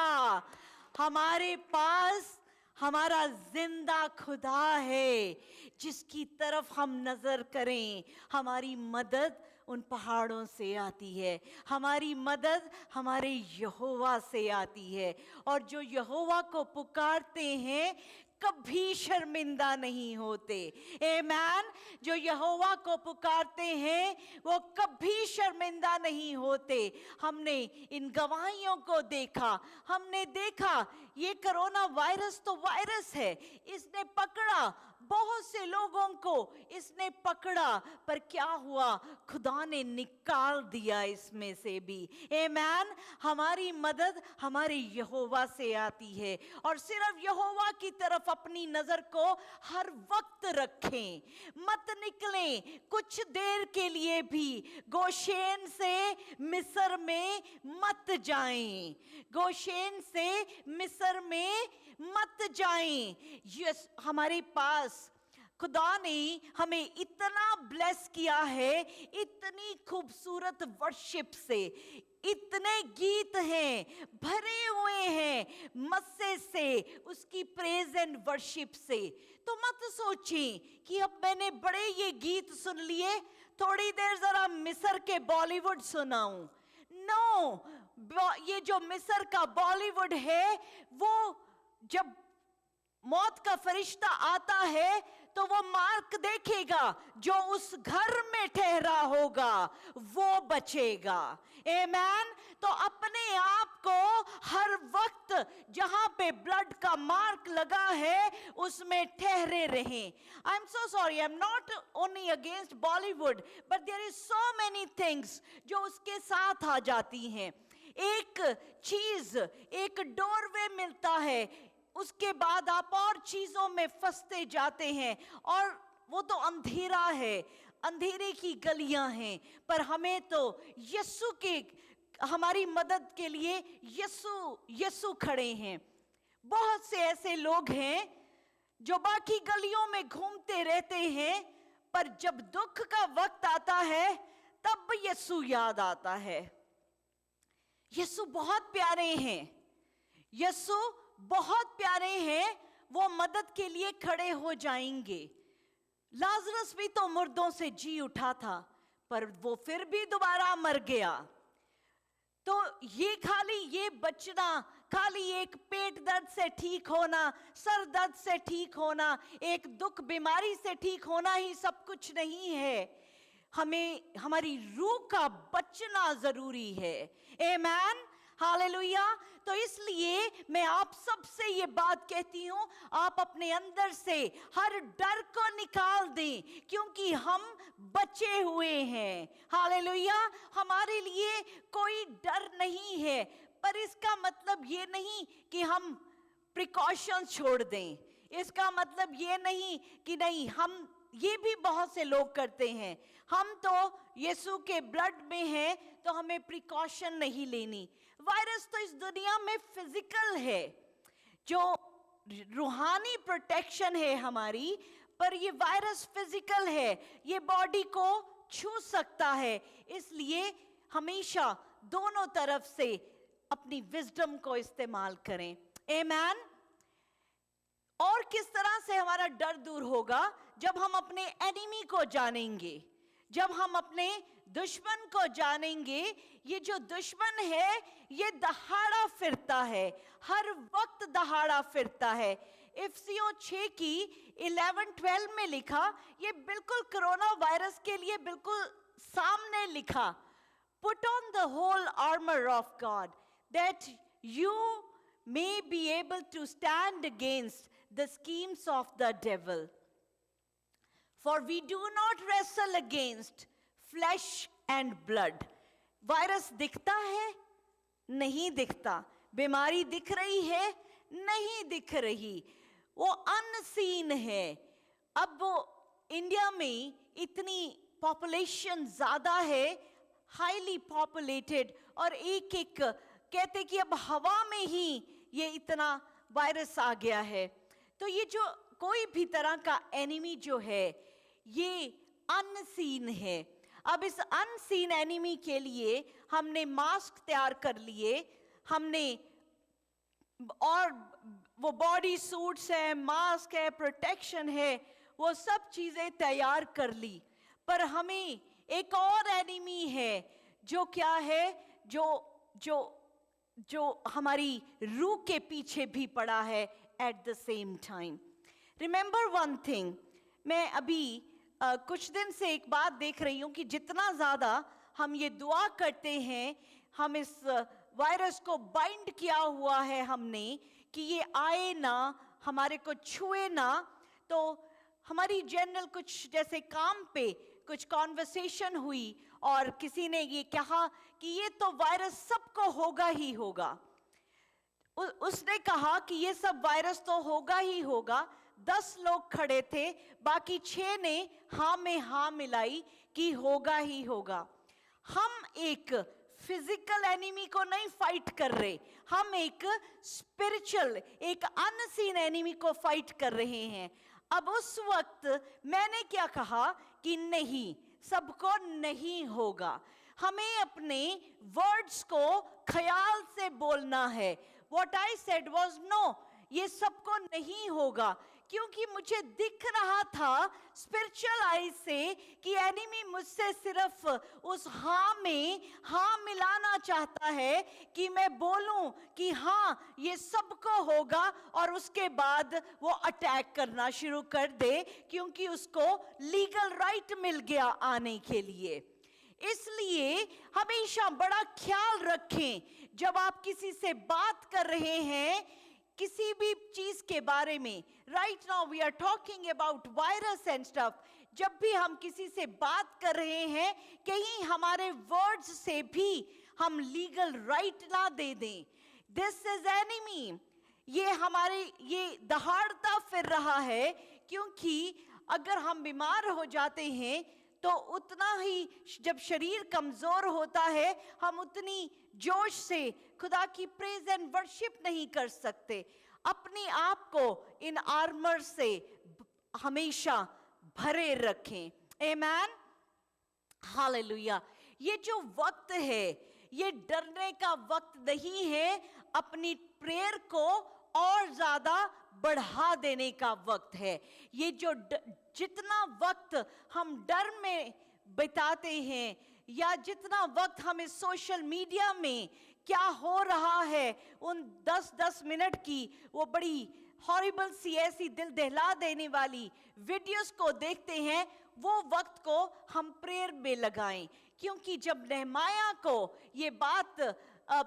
हमारे पास हमारा जिंदा खुदा है, जिसकी तरफ हम नजर करें हमारी मदद उन पहाड़ों से आती है, हमारी मदद हमारे यहोवा से आती है। और जो यहोवा को पुकारते हैं कभी शर्मिंदा नहीं होते। आमीन। जो यहोवा को पुकारते हैं वो कभी शर्मिंदा नहीं होते। हमने इन गवाहियों को देखा, हमने देखा ये कोरोना वायरस तो वायरस है, इसने पकड़ा बहुत से लोगों को, इसने पकड़ा, पर क्या हुआ, खुदा ने निकाल दिया इसमें से भी। आमीन। हमारी मदद हमारे यहोवा से आती है, और सिर्फ यहोवा की तरफ अपनी नजर को हर वक्त रखें, मत निकलें कुछ देर के लिए भी। गोशेन से मिस्र में मत जाएं, गोशेन से मिस्र में मत जाएं। यस, हमारे पास खुदा ने हमें इतना ब्लेस किया है, इतनी खूबसूरत वर्शिप से, इतने गीत हैं भरे हुए हैं मस्से से, उसकी प्रेज एंड वर्शिप से। तो मत सोचें कि अब मैंने बड़े ये गीत सुन लिए, थोड़ी देर जरा मिस्र के बॉलीवुड सुनाऊं। नो, ये जो मिस्र का बॉलीवुड है, वो जब मौत का फरिश्ता आता है तो वो मार्क देखेगा, जो उस घर में ठहरा होगा वो बचेगा। आमीन। तो अपने आप को हर वक्त जहां पे ब्लड का मार्क लगा है उसमें ठहरे रहें। I am so sorry, I am not only against Bollywood, but there is so many things जो उसके साथ आ जाती हैं। एक चीज, एक डोरवे मिलता है, उसके बाद आप और चीजों में फंसते जाते हैं, और वो तो अंधेरा है, अंधेरे की गलियां हैं। पर हमें तो यीशु के, हमारी मदद के लिए यीशु खड़े हैं। बहुत से ऐसे लोग हैं जो बाकी गलियों में घूमते रहते हैं, पर जब दुख का वक्त आता है तब यीशु याद आता है। यीशु बहुत प्यारे हैं, यीशु बहुत प्यारे हैं, वो मदद के लिए खड़े हो जाएंगे। लाजरस भी तो मुर्दों से जी उठा था, पर वो फिर भी दोबारा मर गया। तो ये खाली ये बचना, खाली एक पेट दर्द से ठीक होना, सर दर्द से ठीक होना, एक दुख बीमारी से ठीक होना ही सब कुछ नहीं है। हमें हमारी रूह का बचना जरूरी है। आमीन, हालेलुया। तो इसलिए मैं आप सबसे ये बात कहती हूं, आप अपने अंदर से हर डर को निकाल दें, क्योंकि हम बचे हुए हैं। हालेलुया। हमारे लिए कोई डर नहीं है, पर इसका मतलब ये नहीं कि हम प्रिकॉशन छोड़ दें। इसका मतलब ये नहीं कि नहीं, हम ये भी बहुत से लोग करते हैं, हम तो यीशु के ब्लड में हैं तो हमें प्रिकॉशन नहीं लेनी। वायरस तो इस दुनिया में फिजिकल है, जो रूहानी प्रोटेक्शन है हमारी, पर ये वायरस फिजिकल है, ये बॉडी को छू सकता है। इसलिए हमेशा दोनों तरफ से अपनी विजडम को इस्तेमाल करें। आमीन। और किस तरह से हमारा डर दूर होगा? जब हम अपने एनिमी को जानेंगे, जब हम अपने दुश्मन को जानेंगे। ये जो दुश्मन है ये दहाड़ा फिरता है, हर वक्त दहाड़ा फिरता है। इफिसियों 6 की 11-12 में लिखा, ये बिल्कुल कोरोना वायरस के लिए बिल्कुल सामने लिखा, Put on the whole armor of God, that you may be able to stand against the schemes of the devil. For we do not wrestle against flesh and blood. Virus दिखता है? नहीं दिखता. बीमारी दिख रही है? नहीं दिख रही. वो अनसीन है. अब वो इंडिया में इतनी पॉपुलेशन ज्यादा है, हाईली पॉपुलेटेड, और एक एक कहते कि अब हवा में ही ये इतना वायरस आ गया है. तो ये जो कोई भी तरह का एनिमी जो है, ये अनसीन है. अब इस अनसीन एनिमी के लिए हमने मास्क तैयार कर लिए, हमने और वो बॉडी सूट्स है, मास्क है, प्रोटेक्शन है, वो सब चीजें तैयार कर ली. पर हमें एक और एनिमी है जो क्या है, जो जो जो हमारी रूह के पीछे भी पड़ा है at the same time. Remember one thing, मैं अभी कुछ दिन से एक बात देख रही हूँ कि जितना ज़्यादा हम ये दुआ करते हैं, हम इस वायरस को बाइंड किया हुआ है हमने कि ये आए ना, हमारे को छुए ना. तो हमारी जनरल कुछ जैसे काम पे कुछ कॉन्वर्सेशन हुई और किसी ने ये कहा कि ये तो वायरस सबको होगा ही होगा. उसने कहा कि ये सब वायरस तो होगा ही होगा. 10 लोग खड़े थे, बाकी 6 ने हाँ में हाँ मिलाई कि होगा ही होगा. हम एक फिजिकल एनिमी को नहीं फाइट कर रहे, हम एक स्पिरिचुअल, एक अनसीन एनिमी को फाइट कर रहे हैं. अब उस वक्त मैंने क्या कहा कि नहीं, सबको नहीं होगा. हमें अपने वर्ड्स को ख्याल से बोलना है. What I said was no, ये सबको नहीं होगा, क्योंकि मुझे दिख रहा था स्पिरिचुअल आई से कि एनिमी मुझसे सिर्फ उस हाँ में हाँ मिलाना चाहता है कि मैं बोलूं कि हाँ ये सबको होगा, और उसके बाद वो अटैक करना शुरू कर दे, क्योंकि उसको लीगल राइट मिल गया आने के लिए. इसलिए हमेशा बड़ा ख्याल रखें जब आप किसी से बात कर रहे हैं किसी भी चीज के बारे में. Right now we are talking about virus and stuff. जब भी हम किसी से बात कर रहे हैं, कहीं हमारे वर्ड्स से भी हम लीगल राइट ना दे दें. This is enemy. ये हमारे ये दहाड़ता फिर रहा है, क्योंकि अगर हम बीमार हो जाते हैं तो उतना ही जब शरीर कमजोर होता है, हम उतनी जोश से खुदा की प्रेज एंड वर्शिप नहीं कर सकते. अपने आप को इन आर्मर से हमेशा भरे रखें. आमेन, हालेलुया. ये जो वक्त है, ये डरने का वक्त नहीं है, अपनी प्रेयर को और ज्यादा बढ़ा देने का वक्त है. ये जो जितना वक्त हम डर में बिताते हैं, या जितना वक्त हमें सोशल मीडिया में क्या हो रहा है उन 10-10 मिनट की वो बड़ी हॉरिबल सी ऐसी दिल दहला देने वाली वीडियोस को देखते हैं, वो वक्त को हम प्रेयर में लगाएं. क्योंकि जब नहमाया को ये बात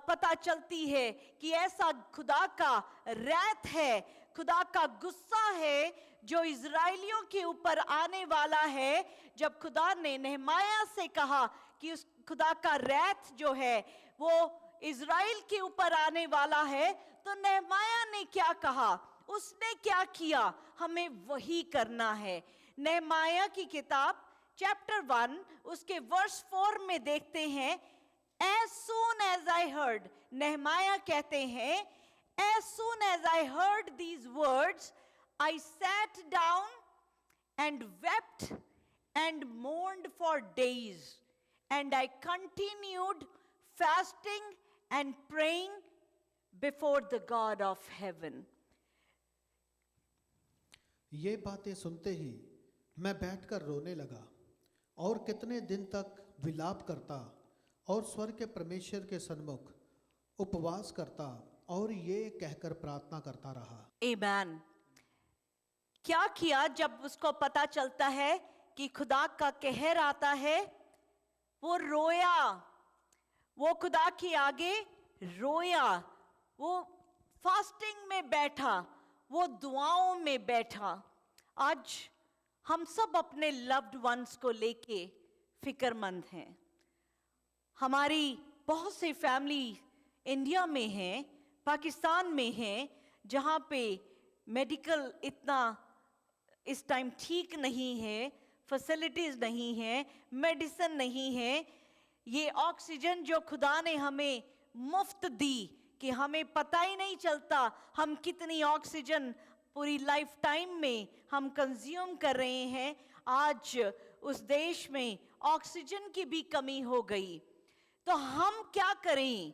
पता चलती है कि ऐसा खुदा का रैत है, खुदा का गुस्सा है जो इजराइलियों के ऊपर आने वाला है, जब खुदा ने नहमाया से कहा कि उस खुदा का रैत जो है वो इजराइल के ऊपर आने वाला है, तो नहमाया ने क्या कहा, उसने क्या किया, हमें वही करना है. नहमाया की किताब चैप्टर 1 उसके वर्स 4 में देखते हैं, as soon as I heard, नहमाया कहते हैं, as soon as I heard these words, I sat down and wept and mourned for days, and I continued fasting and praying before the God of heaven. ये बातें सुनते ही मैं बैठकर रोने लगा और कितने दिन तक विलाप करता और स्वर्ग के परमेश्वर के सन्मुख उपवास करता और ये कहकर प्रार्थना करता रहा. आमेन. क्या किया जब उसको पता चलता है कि खुदा का कहर आता है? वो रोया. वो खुदा के आगे रोया, वो फास्टिंग में बैठा, वो दुआओं में बैठा। आज हम सब अपने लव्ड वंस को लेके फिक्रमंद हैं। हमारी बहुत सी फैमिली इंडिया में हैं, पाकिस्तान में हैं, जहाँ पे मेडिकल इतना इस टाइम ठीक नहीं है, फैसिलिटीज़ नहीं है, मेडिसिन नहीं है। ये ऑक्सीजन जो खुदा ने हमें मुफ्त दी कि हमें पता ही नहीं चलता हम कितनी ऑक्सीजन पूरी लाइफ टाइम में हम कंज्यूम कर रहे हैं। आज उस देश में ऑक्सीजन की भी कमी हो गई। तो हम क्या करें?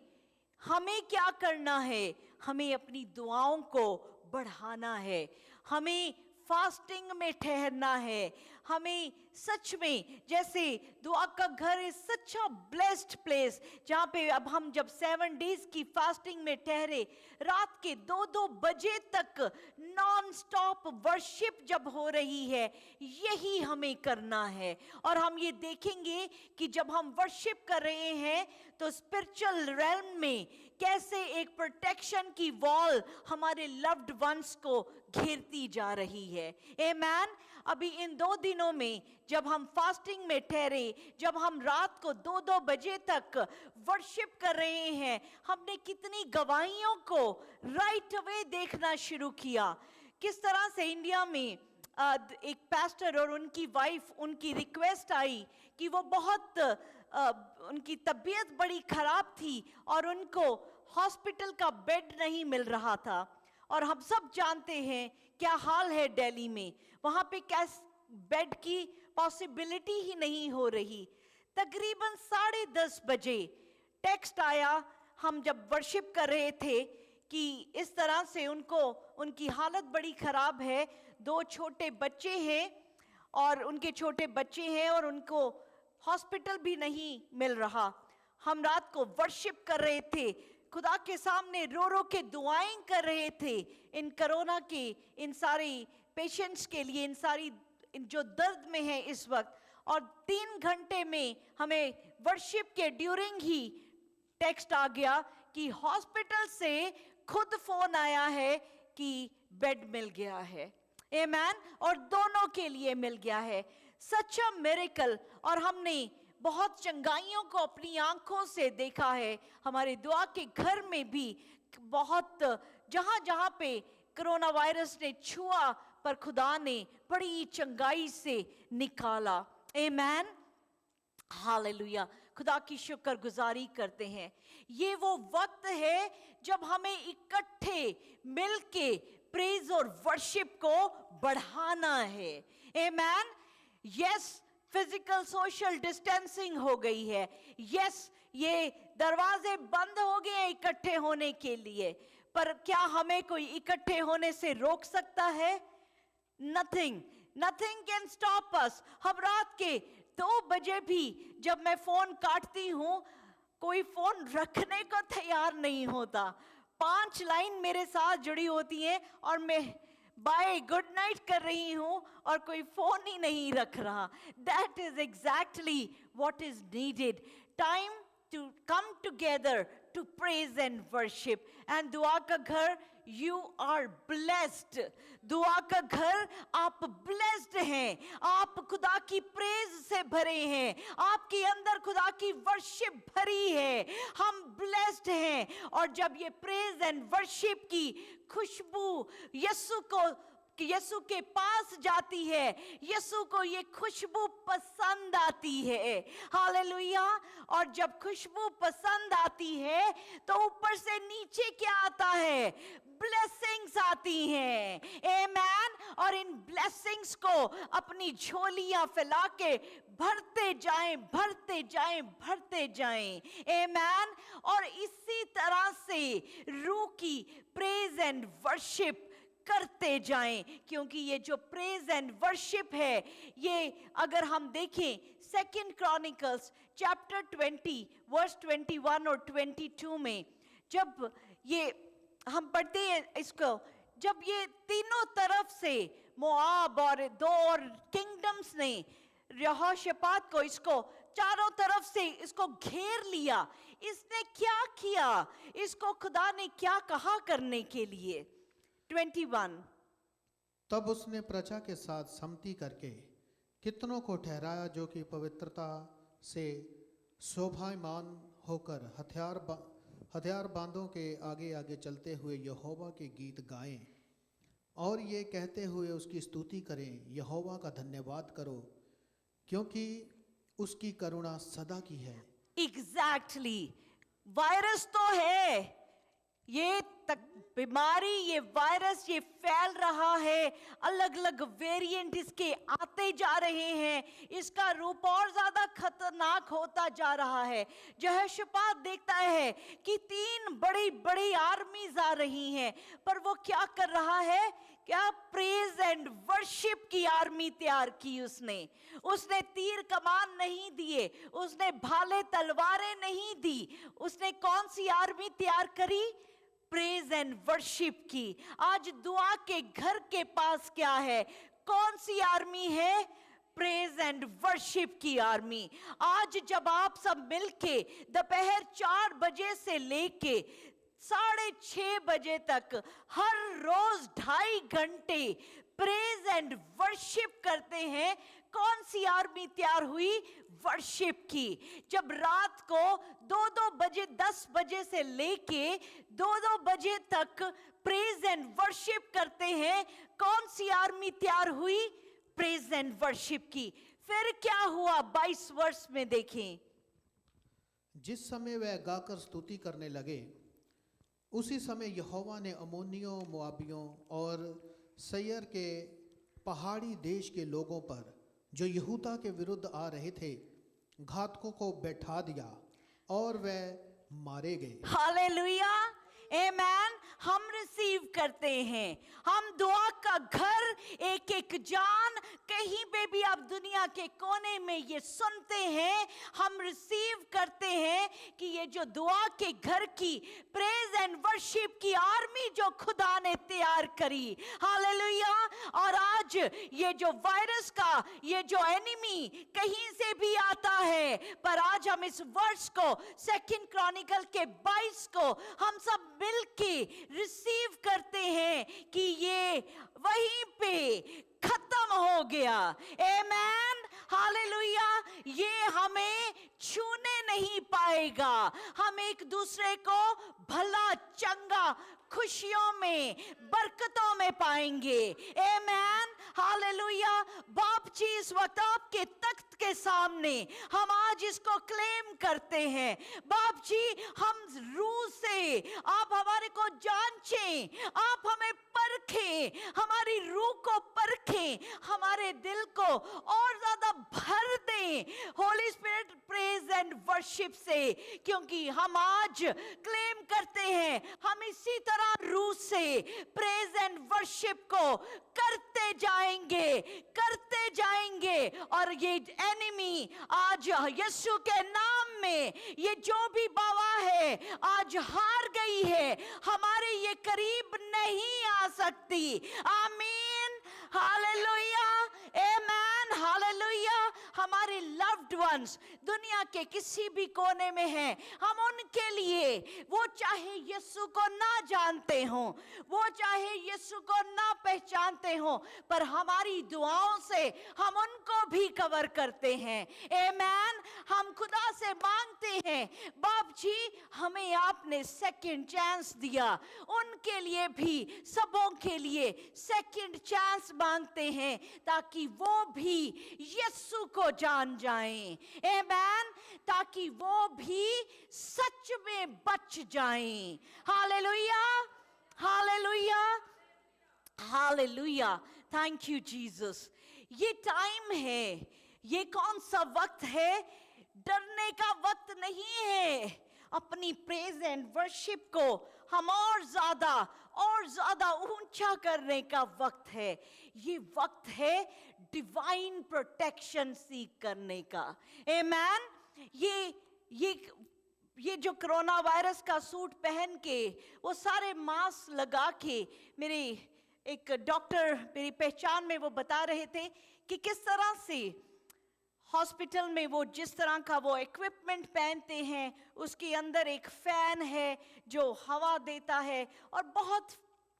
हमें क्या करना है? हमें अपनी दुआओं को बढ़ाना है, हमें फास्टिंग में ठहरना है, हमें सच में, जैसे दुआ का घर is such a blessed place, जहाँ पे अब हम जब 7 डेज की फास्टिंग में ठहरे, रात के 2-2 बजे तक नॉन स्टॉप वर्शिप जब हो रही है, यही हमें करना है। और हम ये देखेंगे कि जब हम वर्शिप कर रहे हैं तो स्पिरिचुअल रेल्म में कैसे एक प्रोटेक्शन की वॉल हमारे लव्ड वंस को घेरती जा रही है। आमेन। अभी इन 2 दिनों में जब हम फास्टिंग में ठहरे, जब हम रात को 2-2 बजे तक वर्शिप कर रहे हैं, हमने कितनी गवाहियों को राइट अवे देखना शुरू किया। किस तरह से इंडिया में एक पास्टर और उनकी वाइफ, उनकी रिक्वेस्ट आई कि वो बहुत उनकी तबीयत बड़ी खराब थी और उनको हॉस्पिटल का बेड नहीं मिल रहा था। और हम सब जानते हैं क्या हाल है दिल्ली में, वहाँ पे कैस बेड की पॉसिबिलिटी ही नहीं हो रही। तकरीबन 10:30 बजे टेक्स्ट आया, हम जब वर्शिप कर रहे थे, कि इस तरह से उनकी हालत बड़ी खराब है, 2 छोटे बच्चे हैं और उनके छोटे बच्चे हैं और उनको हॉस्पिटल भी नहीं मिल रहा। हम रात को वर्शिप कर रहे थे, खुदा के सामने रो रो के दुआएं कर रहे थे इन कोरोना के, इन सारे पेशेंट्स के लिए, इन जो दर्द में है इस वक्त। और 3 घंटे में हमें वर्शिप के ड्यूरिंग ही टेक्स्ट आ गया कि हॉस्पिटल से खुद फोन आया है कि बेड मिल गया है। आमेन। और दोनों के लिए मिल गया है। सच अ मिरेकल। और हमने बहुत चंगाइयों को अपनी आंखों से देखा है। हमारे दुआ के घर में भी बहुत जहां जहां पे कोरोना वायरस ने छुआ, पर खुदा ने बड़ी चंगाई से निकाला। आमेन। हालेलुया। खुदा की शुक्रगुजारी करते हैं। ये वो वक्त है जब हमें इकट्ठे मिलके प्रेज और वर्शिप को बढ़ाना है। आमेन। यस, फिजिकल सोशल डिस्टेंसिंग हो गई है। यस, ये दरवाजे बंद हो गए इकट्ठे होने के लिए, पर क्या हमें कोई इकट्ठे होने से रोक सकता है? Nothing can stop us. हम रात के 2 बजे भी जब मैं फोन काटती हूँ, कोई फोन रखने को तैयार नहीं होता। 5 लाइन मेरे साथ जुड़ी होती हैं और मैं बाय गुड नाइट कर रही हूँ और कोई फोन ही नहीं रख रहा। That is exactly what is needed. Time to come together to praise and worship. And दुआ का घर, यू आर ब्लेस्ड। दुआ का घर, आप ब्लेस्ड हैं। आप खुदा की प्रेज से भरे हैं, आपके अंदर खुदा की वर्शिप भरी है। हम ब्लेस्ड हैं। और जब ये प्रेज एंड वर्शिप की खुशबू यीशु के पास जाती है, यीशु को ये खुशबू पसंद आती है। हालेलुया। और जब खुशबू पसंद आती है तो ऊपर से नीचे क्या आता है? ब्लेसिंग्स आती हैं। आमेन। और इन ब्लेसिंग्स को अपनी झोलियां फैला के भरते जाएं, भरते जाएं, भरते जाएं। आमेन। और इसी तरह से रूह की प्रेज एंड वर्शिप करते जाएं, क्योंकि ये जो प्रेज एंड वर्शिप है, ये अगर हम देखें 2 क्रॉनिकल्स चैप्टर 20 वर्स 21 और 22 में, जब ये हम पढ़ते हैं इसको, जब ये तीनों तरफ से मोआब और 2 और किंगडम्स ने यहोशापात को इसको चारों तरफ से इसको घेर लिया। इसने क्या किया? इसको खुदा ने क्या कहा करने के लिए? 21। तब उसने प्रजा के साथ सम्मति करके कितनों को ठहराया जो कि पवित्रता से शोभायमान होकर हथियार बांधों के आगे आगे चलते हुए यहोवा के गीत गाएं और ये कहते हुए उसकी स्तुति करें, यहोवा का धन्यवाद करो क्योंकि उसकी करुणा सदा की है। एग्जैक्टली वायरस तो है, ये तक बीमारी, ये वायरस ये फैल रहा है, अलग अलग वेरिएंट इसके आते जा रहे हैं, इसका रूप और ज्यादा खतरनाक होता जा रहा है। यहोशापात देखता है कि 3 बड़ी बड़ी आर्मीज आ रही हैं, पर वो क्या कर रहा है? क्या प्रेज एंड वर्शिप की आर्मी तैयार की उसने तीर कमान नहीं दिए, उसने भाले तलवारें नहीं दी, उसने कौन सी आर्मी तैयार करी? प्रेज एंड वर्शिप की। आज दुआ के घर के पास क्या है? कौन सी आर्मी है? प्रेज एंड वर्शिप की आर्मी। आज जब आप सब मिलके दोपहर 4 बजे से लेके 6:30 बजे तक हर रोज 2.5 घंटे प्रेज एंड वर्शिप करते हैं, कौन सी आर्मी तैयार हुई? वर्शिप की। जब रात को 2-2 बजे 10 बजे से लेके 2-2 बजे तक प्रेज एंड वर्शिप करते हैं, कौन सी आर्मी तैयार हुई? प्रेज एंड वर्शिप की। फिर क्या हुआ? 22 वर्ष में देखें। जिस समय वह गाकर स्तुति करने लगे उसी समय यहोवा ने अम्मोनियों, मोआबियों और सैयर के पहाड़ी देश के लोगों पर जो यहूदा के विरुद्ध आ रहे थे घातकों को बैठा दिया और वह मारे गए। हालेलुया, आमेन। हम रिसीव करते हैं, हम दुआ का घर, एक एक जान, कहीं पे भी आप दुनिया के कोने में ये सुनते हैं, हम रिसीव करते हैं कि ये जो दुआ के घर की प्रेज एंड वर्शिप की आर्मी जो खुदा ने तैयार करी, हालेलुया। और आज ये जो वायरस का ये जो एनिमी कहीं से भी आता है, पर आज हम इस वर्ष को 2 क्रॉनिकल के 22 को हम सब मिलके रिसीव करते हैं कि ये वहीं पे खत्म हो गया। आमेन, हालेलुया। ये हमें छूने नहीं पाएगा, हम एक दूसरे को भला चंगा खुशियों में बरकतों में पाएंगे। आमेन, हालेलुया। बाप जी इस वक्त आपके तख्त के सामने हम आज इसको क्लेम करते हैं। बाप जी हम रूह से आप हमारे को जांचें, आप हमें परखें, हमारी रूह को परखें, हमारे दिल को और ज्यादा भर दें Holi spirit praise and worship से, क्योंकि हम आज क्लेम करते हैं हम इसी तरह रूह से प्रेज एंड वर्शिप को करते जाएंगे और ये एनिमी आज यीशु के नाम में ये जो भी बाबा है आज हार गई है, हमारे ये करीब नहीं आ सकती। आमीन, हालेलुया, आमेन, हालेलुया। हमारे लव्ड वंस दुनिया के किसी भी कोने में हैं, हम उनके लिए, वो चाहे यीशु को ना जानते हो, वो चाहे यीशु को ना पहचानते हो, पर हमारी दुआओं से हम उनको भी कवर करते हैं। आमेन। हम खुदा से मांगते हैं बाप जी हमें आपने सेकंड चांस दिया, उनके लिए भी, सबों के लिए सेकंड चांस मांगते हैं ताकि वो भी यीशु को जान जाएं। आमेन, ताकि वो भी सच में बच जाएं। Hallelujah, hallelujah, hallelujah. Thank you Jesus. ये टाइम है, ये कौन सा वक्त है? डरने का वक्त नहीं है। अपनी प्रेज एंड वर्शिप को हम और ज्यादा ऊंचा करने का वक्त है। ये वक्त है डिवाइन प्रोटेक्शन सीख करने का। आमेन। ये जो कोरोना वायरस का सूट पहन के वो सारे मास्क लगा के, मेरे एक डॉक्टर मेरी पहचान में वो बता रहे थे कि किस तरह से हॉस्पिटल में वो जिस तरह का वो इक्विपमेंट पहनते हैं, उसके अंदर एक फैन है जो हवा देता है, और बहुत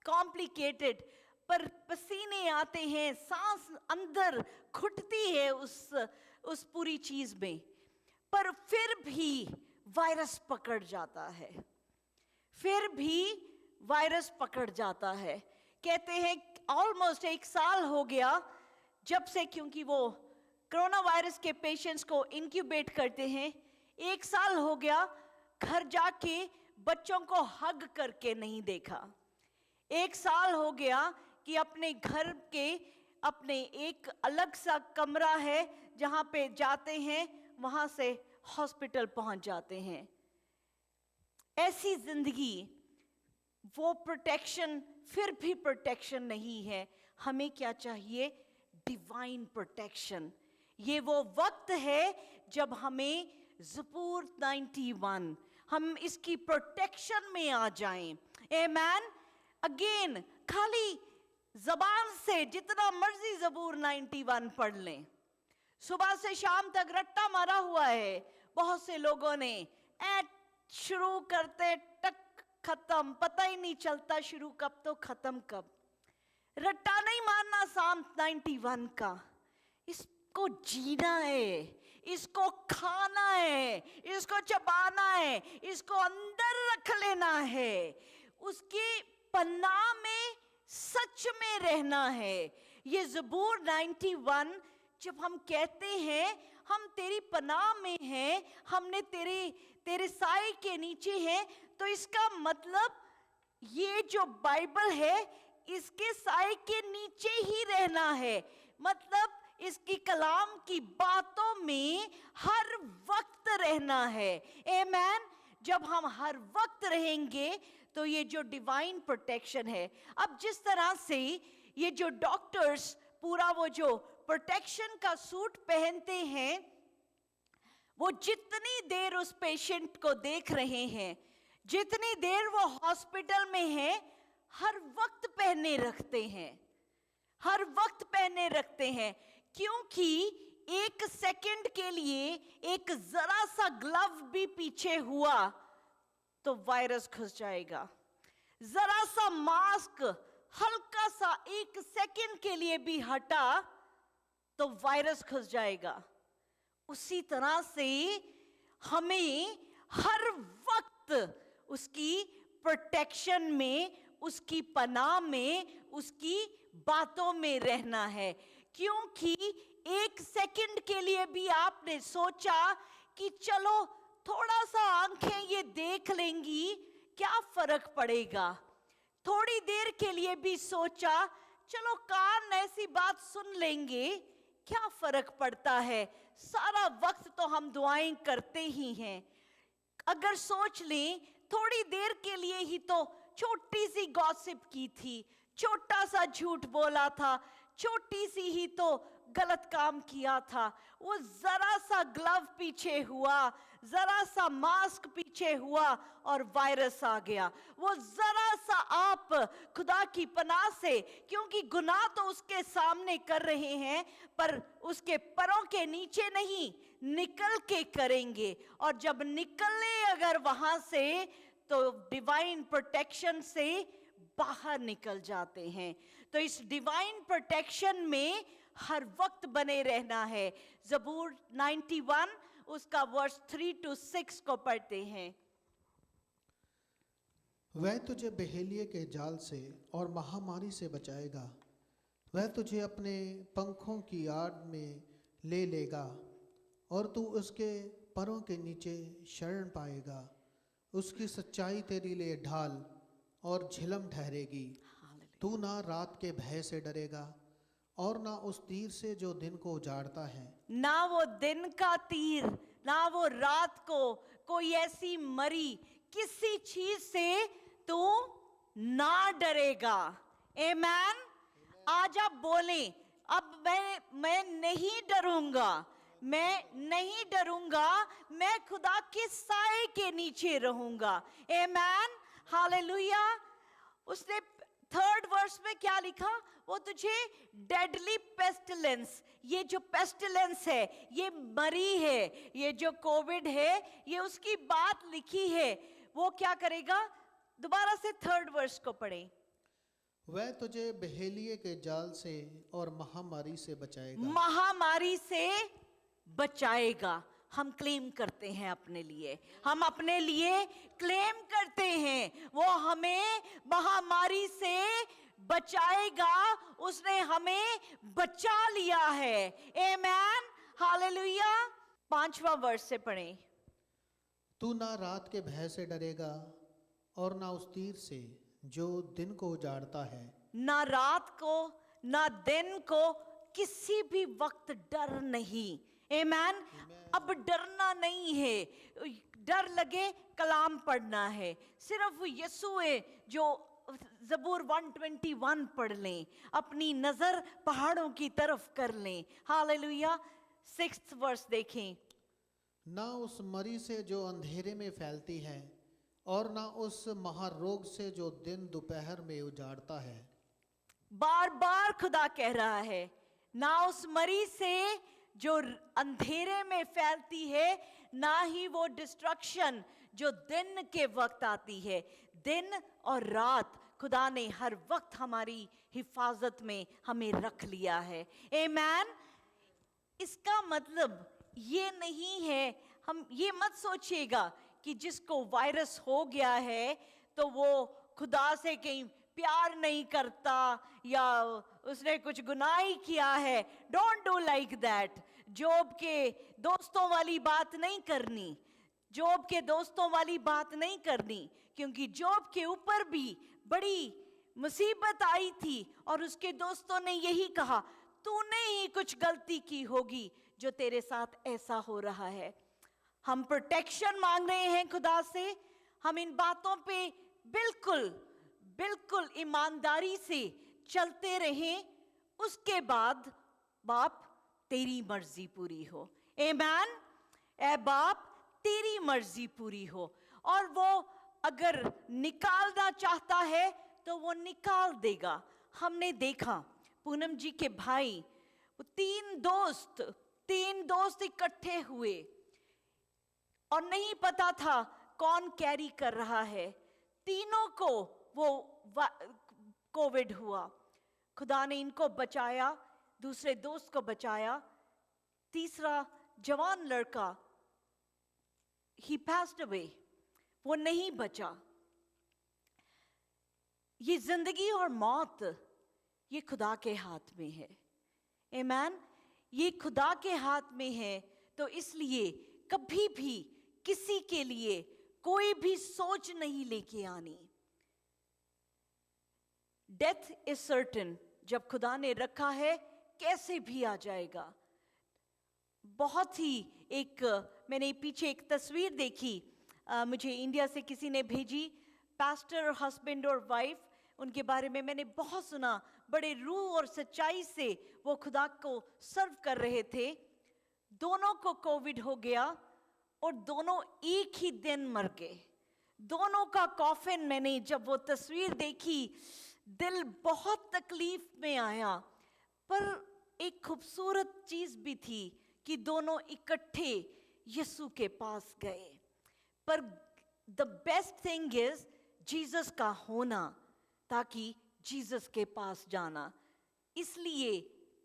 कॉम्प्लिकेटेड, पर पसीने आते हैं, सांस अंदर घुटती है उस पूरी चीज में, पर फिर भी वायरस पकड़ जाता है, फिर भी वायरस पकड़ जाता है। कहते हैं ऑलमोस्ट 1 साल हो गया जब से, क्योंकि वो कोरोना वायरस के पेशेंट्स को इंक्यूबेट करते हैं, 1 साल हो गया घर जाके बच्चों को हग करके नहीं देखा। 1 साल हो गया कि अपने घर के अपने एक अलग सा कमरा है जहां पे जाते हैं, वहां से हॉस्पिटल पहुंच जाते हैं। ऐसी जिंदगी, वो प्रोटेक्शन, फिर भी प्रोटेक्शन नहीं है। हमें क्या चाहिए? Divine protection. ये वो वक्त है जब हमें ज़बूर 91, हम इसकी प्रोटेक्शन में आ जाएं। आमेन। अगेन, खाली जबान से जितना मर्जी ज़बूर 91 पढ़ लें, सुबह से शाम तक रट्टा मारा हुआ है बहुत से लोगों ने। शुरू करते टक खत्म, पता ही नहीं चलता शुरू कब तो खत्म कब। रट्टा नहीं मारना साम 91 का, इसको जीना है, इसको खाना है, इसको चबाना है, इसको अंदर रख लेना है, उसकी पन्ना में सच में रहना है। ये ज़बूर 91 जब हम कहते हैं हम तेरी पनाह में हैं, हमने तेरे साए के नीचे हैं, तो इसका मतलब ये जो बाइबल है इसके साए के नीचे ही रहना है। मतलब इसकी कलाम की बातों में हर वक्त रहना है। आमेन। जब हम हर वक्त रहेंगे तो ये जो डिवाइन प्रोटेक्शन है, अब जिस तरह से ये जो डॉक्टर्स पूरा वो जो प्रोटेक्शन का सूट पहनते हैं, वो जितनी देर उस पेशेंट को देख रहे हैं, जितनी देर वो हॉस्पिटल में है, हर वक्त पहने रखते हैं, हर वक्त पहने रखते हैं, क्योंकि 1 सेकंड के लिए एक जरा सा ग्लव भी पीछे हुआ तो वायरस घुस जाएगा। जरा सा मास्क हल्का सा 1 सेकंड के लिए भी हटा तो वायरस घुस जाएगा। उसी तरह से हमें हर वक्त उसकी प्रोटेक्शन में, उसकी पनाह में, उसकी बातों में रहना है। क्योंकि 1 सेकंड के लिए भी आपने सोचा कि चलो थोड़ा सा आंखें ये देख लेंगी, क्या फर्क पड़ेगा। थोड़ी देर के लिए भी सोचा चलो कान ऐसी बात सुन लेंगे, क्या फर्क पड़ता है। सारा वक्त तो हम दुआएं करते ही हैं। अगर सोच लें थोड़ी देर के लिए ही तो छोटी सी गॉसिप की थी, छोटा सा झूठ बोला था, छोटी सी ही तो गलत काम किया था, वो जरा सा ग्लव पीछे हुआ, जरा सा मास्क पीछे हुआ और वायरस आ गया। वो जरा सा आप खुदा की पनाह से, क्योंकि गुनाह तो उसके सामने कर रहे हैं पर उसके पैरों के नीचे नहीं, निकल के करेंगे। और जब निकले अगर वहां से तो डिवाइन प्रोटेक्शन से बाहर निकल जाते हैं। तो इस डिवाइन प्रोटेक्शन में हर वक्त बने रहना है। ज़बूर 91 उसका वर्स 3 to 6 को पढ़ते हैं। वह तुझे बहेलिये के जाल से और महामारी से बचाएगा, वह तुझे अपने पंखों की आड़ में ले लेगा और तू उसके परों के नीचे शरण पाएगा। उसकी सच्चाई तेरे लिए ढाल और झिलम ठहरेगी। तू ना रात के भय से डरेगा और ना उस तीर से जो दिन को उजाड़ता है। ना वो दिन का तीर, ना वो रात को कोई ऐसी मरी किसी चीज से तू ना डरेगा। आमेन। आज आप बोलें, अब मैं नहीं डरूंगा, मैं नहीं डरूंगा, मैं खुदा के साए के नीचे रहूंगा। आमेन। हालेलुया। उसने थर्ड वर्स में क्या लिखा? वो तुझे डेडली पेस्टिलेंस, ये जो पेस्टिलेंस है, ये मरी है, ये जो कोविड है, ये उसकी बात लिखी है। वो क्या करेगा? दोबारा से थर्ड वर्स को पढ़े। वह तुझे बहेलिये के जाल से और महामारी से बचाएगा। महामारी से बचाएगा। हम क्लेम करते हैं अपने लिए, हम अपने लिए क्लेम करते हैं, वो हमें महामारी से बचाएगा। उसने हमें बचा लिया है। आमेन, हालेलुया। 5वां वर्स से पढ़ें। तू ना रात के भय से डरेगा और ना उस तीर से जो दिन को उजाड़ता है। ना रात को ना दिन को, किसी भी वक्त डर नहीं। आमेन। अब डरना नहीं है। डर लगे कलाम पढ़ना है। सिर्फ यीशु है जो ज़बूर 121 पढ़ लें, अपनी नजर पहाड़ों की तरफ कर लें। हालेलुया। 6th वर्स देखें। ना उस मरी से जो अंधेरे में फैलती है और ना उस महारोग से जो दिन दोपहर में उजाड़ता है। बार बार खुदा कह रहा है, ना उस मरी से जो अंधेरे में फैलती है, ना ही वो डिस्ट्रक्शन जो दिन के वक्त आती है। दिन और रात खुदा ने हर वक्त हमारी हिफाजत में हमें रख लिया है। आमेन। इसका मतलब ये नहीं है, हम ये मत सोचिएगा कि जिसको वायरस हो गया है तो वो खुदा से कहीं प्यार नहीं करता या उसने कुछ गुनाह ही किया है। Don't do like that. Job के दोस्तों वाली बात नहीं करनी, जोब के दोस्तों वाली बात नहीं करनी, क्योंकि जोब के ऊपर भी बड़ी मुसीबत आई थी और उसके दोस्तों ने यही कहा, तूने ही कुछ गलती की होगी जो तेरे साथ ऐसा हो रहा है। हम प्रोटेक्शन मांग रहे हैं खुदा से। हम इन बातों पे बिल्कुल बिल्कुल ईमानदारी से चलते रहें। उसके बाद बाप तेरी मर्जी पूरी हो। आमेन। ए बाप तेरी मर्जी पूरी हो। और वो अगर निकालना चाहता है तो वो निकाल देगा। हमने देखा पूनम जी के भाई, वो तीन दोस्त इकट्ठे हुए और नहीं पता था कौन कैरी कर रहा है। तीनों को वो कोविड हुआ। खुदा ने इनको बचाया, दूसरे दोस्त को बचाया, तीसरा जवान लड़का he passed away, वो नहीं बचा। ये जिंदगी और मौत ये खुदा के हाथ में है। आमेन। ये खुदा के हाथ में है, तो इसलिए कभी भी किसी के लिए कोई भी सोच नहीं लेके आनी। Death is certain. जब खुदा ने रखा है कैसे भी आ जाएगा। बहुत ही मैंने पीछे एक तस्वीर देखी, मुझे इंडिया से किसी ने भेजी। पास्टर हस्बैंड और वाइफ, उनके बारे में मैंने बहुत सुना। बड़े रूह और सच्चाई से वो खुदा को सर्व कर रहे थे। दोनों को कोविड हो गया और दोनों एक ही दिन मर गए। दोनों का कॉफिन, मैंने जब वो तस्वीर देखी दिल बहुत तकलीफ में आया। पर एक खूबसूरत चीज भी थी कि दोनों इकट्ठे यीशु के पास गए। पर the best thing is Jesus का होना, ताकि जीसस के पास जाना। इसलिए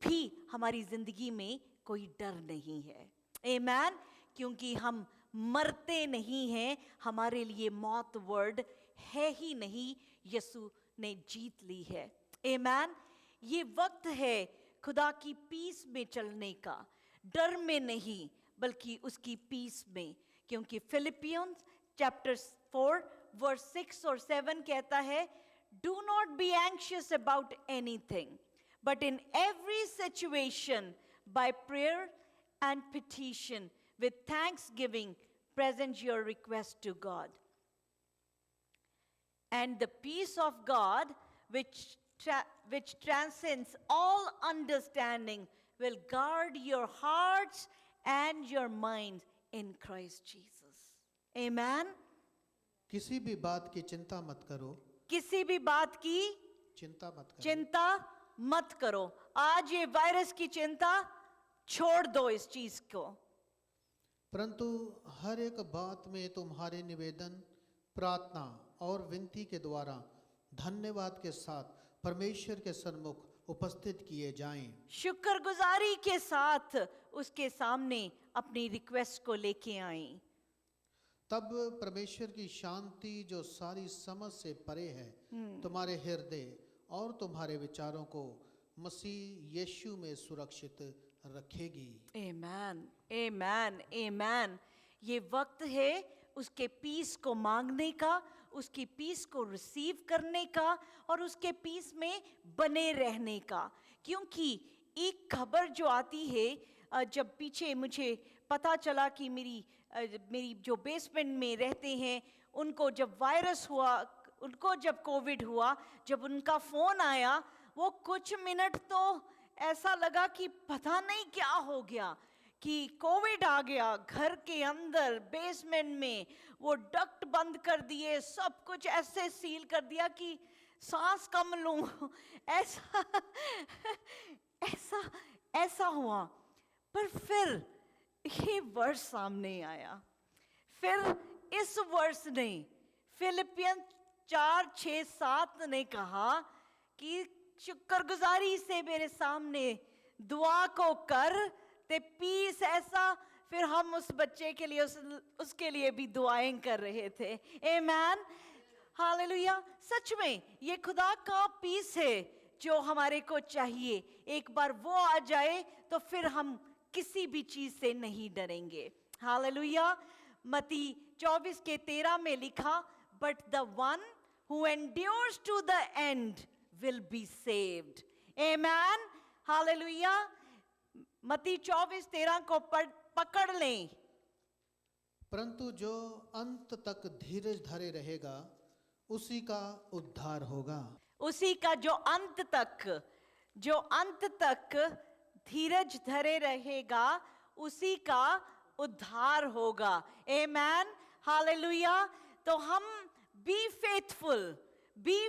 भी हमारी जिंदगी में कोई डर नहीं है। आमेन। क्योंकि हम मरते नहीं हैं। हमारे लिए मौत वर्ड है ही नहीं, यीशु ने जीत ली है। आमेन। ये वक्त है खुदा की पीस में चलने का, डर में नहीं बल्कि उसकी पीस में। क्योंकि फिलिपियंस चैप्टर 4 वर्स 6 और 7 कहता है, do not be anxious about anything, but in every situation bye prayer and petition with thanksgiving present your request to God, and the peace of God which transcends all understanding will guard your hearts and your minds in Christ Jesus. Amen. किसी भी बात की चिंता मत करो। किसी भी बात की चिंता मत करो। चिंता मत करो। आज ये वायरस की चिंता छोड़ दो इस चीज को। परंतु हर एक बात में तुम्हारे निवेदन, प्रार्थना और विनती के द्वारा धन्यवाद के साथ परमेश्वर के सन्मुख उपस्थित किए जाएं। शुक्रगुजारी के साथ उसके सामने अपनी रिक्वेस्ट को लेके आएं। तब परमेश्वर की शांति जो सारी समझ से परे है तुम्हारे हृदय और तुम्हारे विचारों को मसीह यीशु में सुरक्षित रखेगी। आमेन, आमेन, आमेन। ये वक्त है उसके पीस को मांगने का, उसकी पीस को रिसीव करने का और उसके पीस में बने रहने का। क्योंकि एक खबर जो आती है, जब पीछे मुझे पता चला कि मेरी जो बेसमेंट में रहते हैं उनको जब वायरस हुआ, उनको जब कोविड हुआ, जब उनका फ़ोन आया, वो कुछ मिनट तो ऐसा लगा कि पता नहीं क्या हो गया, कि कोविड आ गया घर के अंदर बेसमेंट में। वो डक्ट बंद कर दिए, सब कुछ ऐसे सील कर दिया कि सांस कम लूं। ऐसा ऐसा ऐसा हुआ। पर फिर ये वर्ष सामने आया। फिर इस वर्ष ने फिलिपियन 4:6-7 ने कहा कि शुक्रगुजारी से मेरे सामने दुआ को कर ते पीस ऐसा। फिर हम उस बच्चे के लिए उसके लिए भी दुआएं कर रहे थे। आमेन, हालेलुया। सच में ये खुदा का पीस है जो हमारे को चाहिए। एक बार वो आ जाए तो फिर हम किसी भी चीज से नहीं डरेंगे। हालेलुया। मत्ती 24:13 में लिखा, but the one who endures to the end will be saved. Amen, hallelujah. मत्ती 24:13 को पकड़ लें। परंतु जो अंत तक धीरज धरे रहेगा उसी का उद्धार होगा। उसी का जो अंत तक धीरज धरे रहेगा उसी का उद्धार होगा। आमेन, हालेलुया। तो हम बी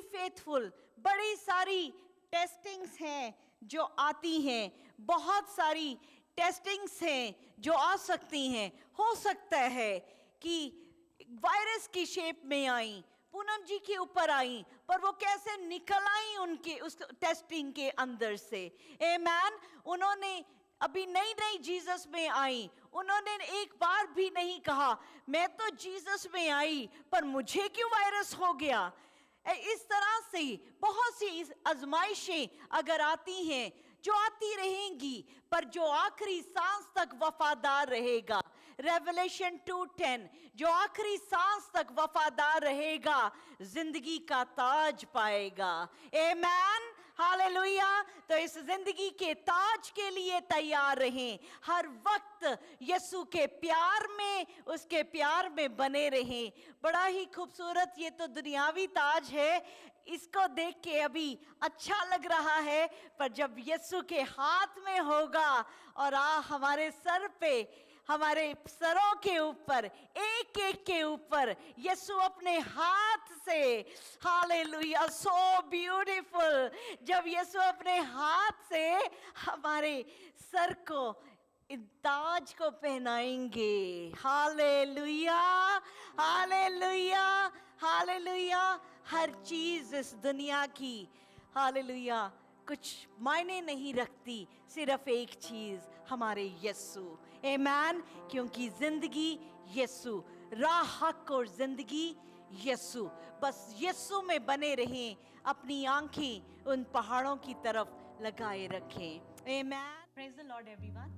फेथफुल। बड़ी सारी टेस्टिंग्स हैं जो आती हैं, बहुत सारी टेस्टिंग्स हैं जो आ सकती हैं। हो सकता है कि वायरस की शेप में आई, पूनम जी के ऊपर आई, पर वो कैसे निकल आई उनके उस टेस्टिंग के अंदर से। आमेन। उन्होंने अभी नई जीसस में आई, उन्होंने एक बार भी नहीं कहा मैं तो जीसस में आई पर मुझे क्यों वायरस हो गया। इस तरह से बहुत सी आजमाइशें अगर आती हैं, जो आती रहेंगी, पर जो आखिरी सांस तक वफादार रहेगा, रेवलेशन 2:10, जो आखिरी सांस तक वफादार रहेगा जिंदगी का ताज पाएगा। आमेन, हालेलुया। तो इस जिंदगी के ताज के लिए तैयार रहें। हर वक्त यीशु के प्यार में, उसके प्यार में बने रहें। बड़ा ही खूबसूरत ये तो दुनियावी ताज है, इसको देख के अभी अच्छा लग रहा है, पर जब यीशु के हाथ में होगा और हमारे सर पे, हमारे सरों के ऊपर, एक एक के ऊपर यीशु अपने हाथ से, हालेलुया, सो ब्यूटीफुल, जब यीशु अपने हाथ से हमारे सर को ताज को पहनाएंगे। Hallelujah, hallelujah, hallelujah. हर चीज इस दुनिया की, हालेलुया, कुछ मायने नहीं रखती, सिर्फ एक चीज, हमारे यीशु। आमेन। क्योंकि जिंदगी यीशु, राह, हक और जिंदगी यीशु। बस यीशु में बने रहें, अपनी आंखें उन पहाड़ों की तरफ लगाए रखें। Amen. Praise the Lord everyone.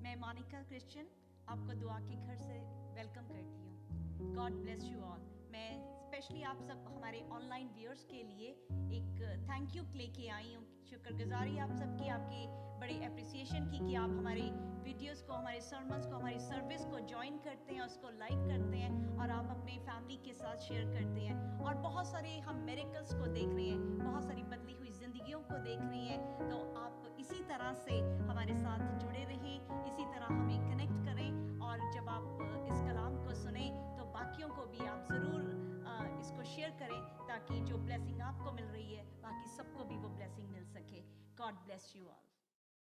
मैं मोनिका क्रिश्चियन आपको दुआ के घर से वेलकम करती हूँ। God bless you all. मैं स्पेशली आप सब हमारे ऑनलाइन व्यूअर्स के लिए एक थैंक यू लेके आई हूँ। शुक्रगुजारी आप सबकी, आपकी बड़ी अप्रिसिएशन की कि आप हमारे वीडियोस को, हमारे सर्मन्स को, हमारी सर्विस को ज्वाइन करते हैं, उसको लाइक करते हैं और आप अपने फैमिली के साथ शेयर करते हैं। और बहुत सारे हम मिरेकल्स को देख रहे हैं, बहुत सारी बदली हुई जिंदगियों को देख रहे हैं। तो आप इसी तरह से हमारे साथ जुड़े रहें, इसी तरह हमें कनेक्ट करें। और जब आप इस कलाम को सुने तो बाकियों को भी आप ज़रूर इसको शेयर करें, ताकि ताकि जो ब्लेसिंग आपको मिल रही है बाकी सबको भी वो ब्लेसिंग मिल सके. God bless you all.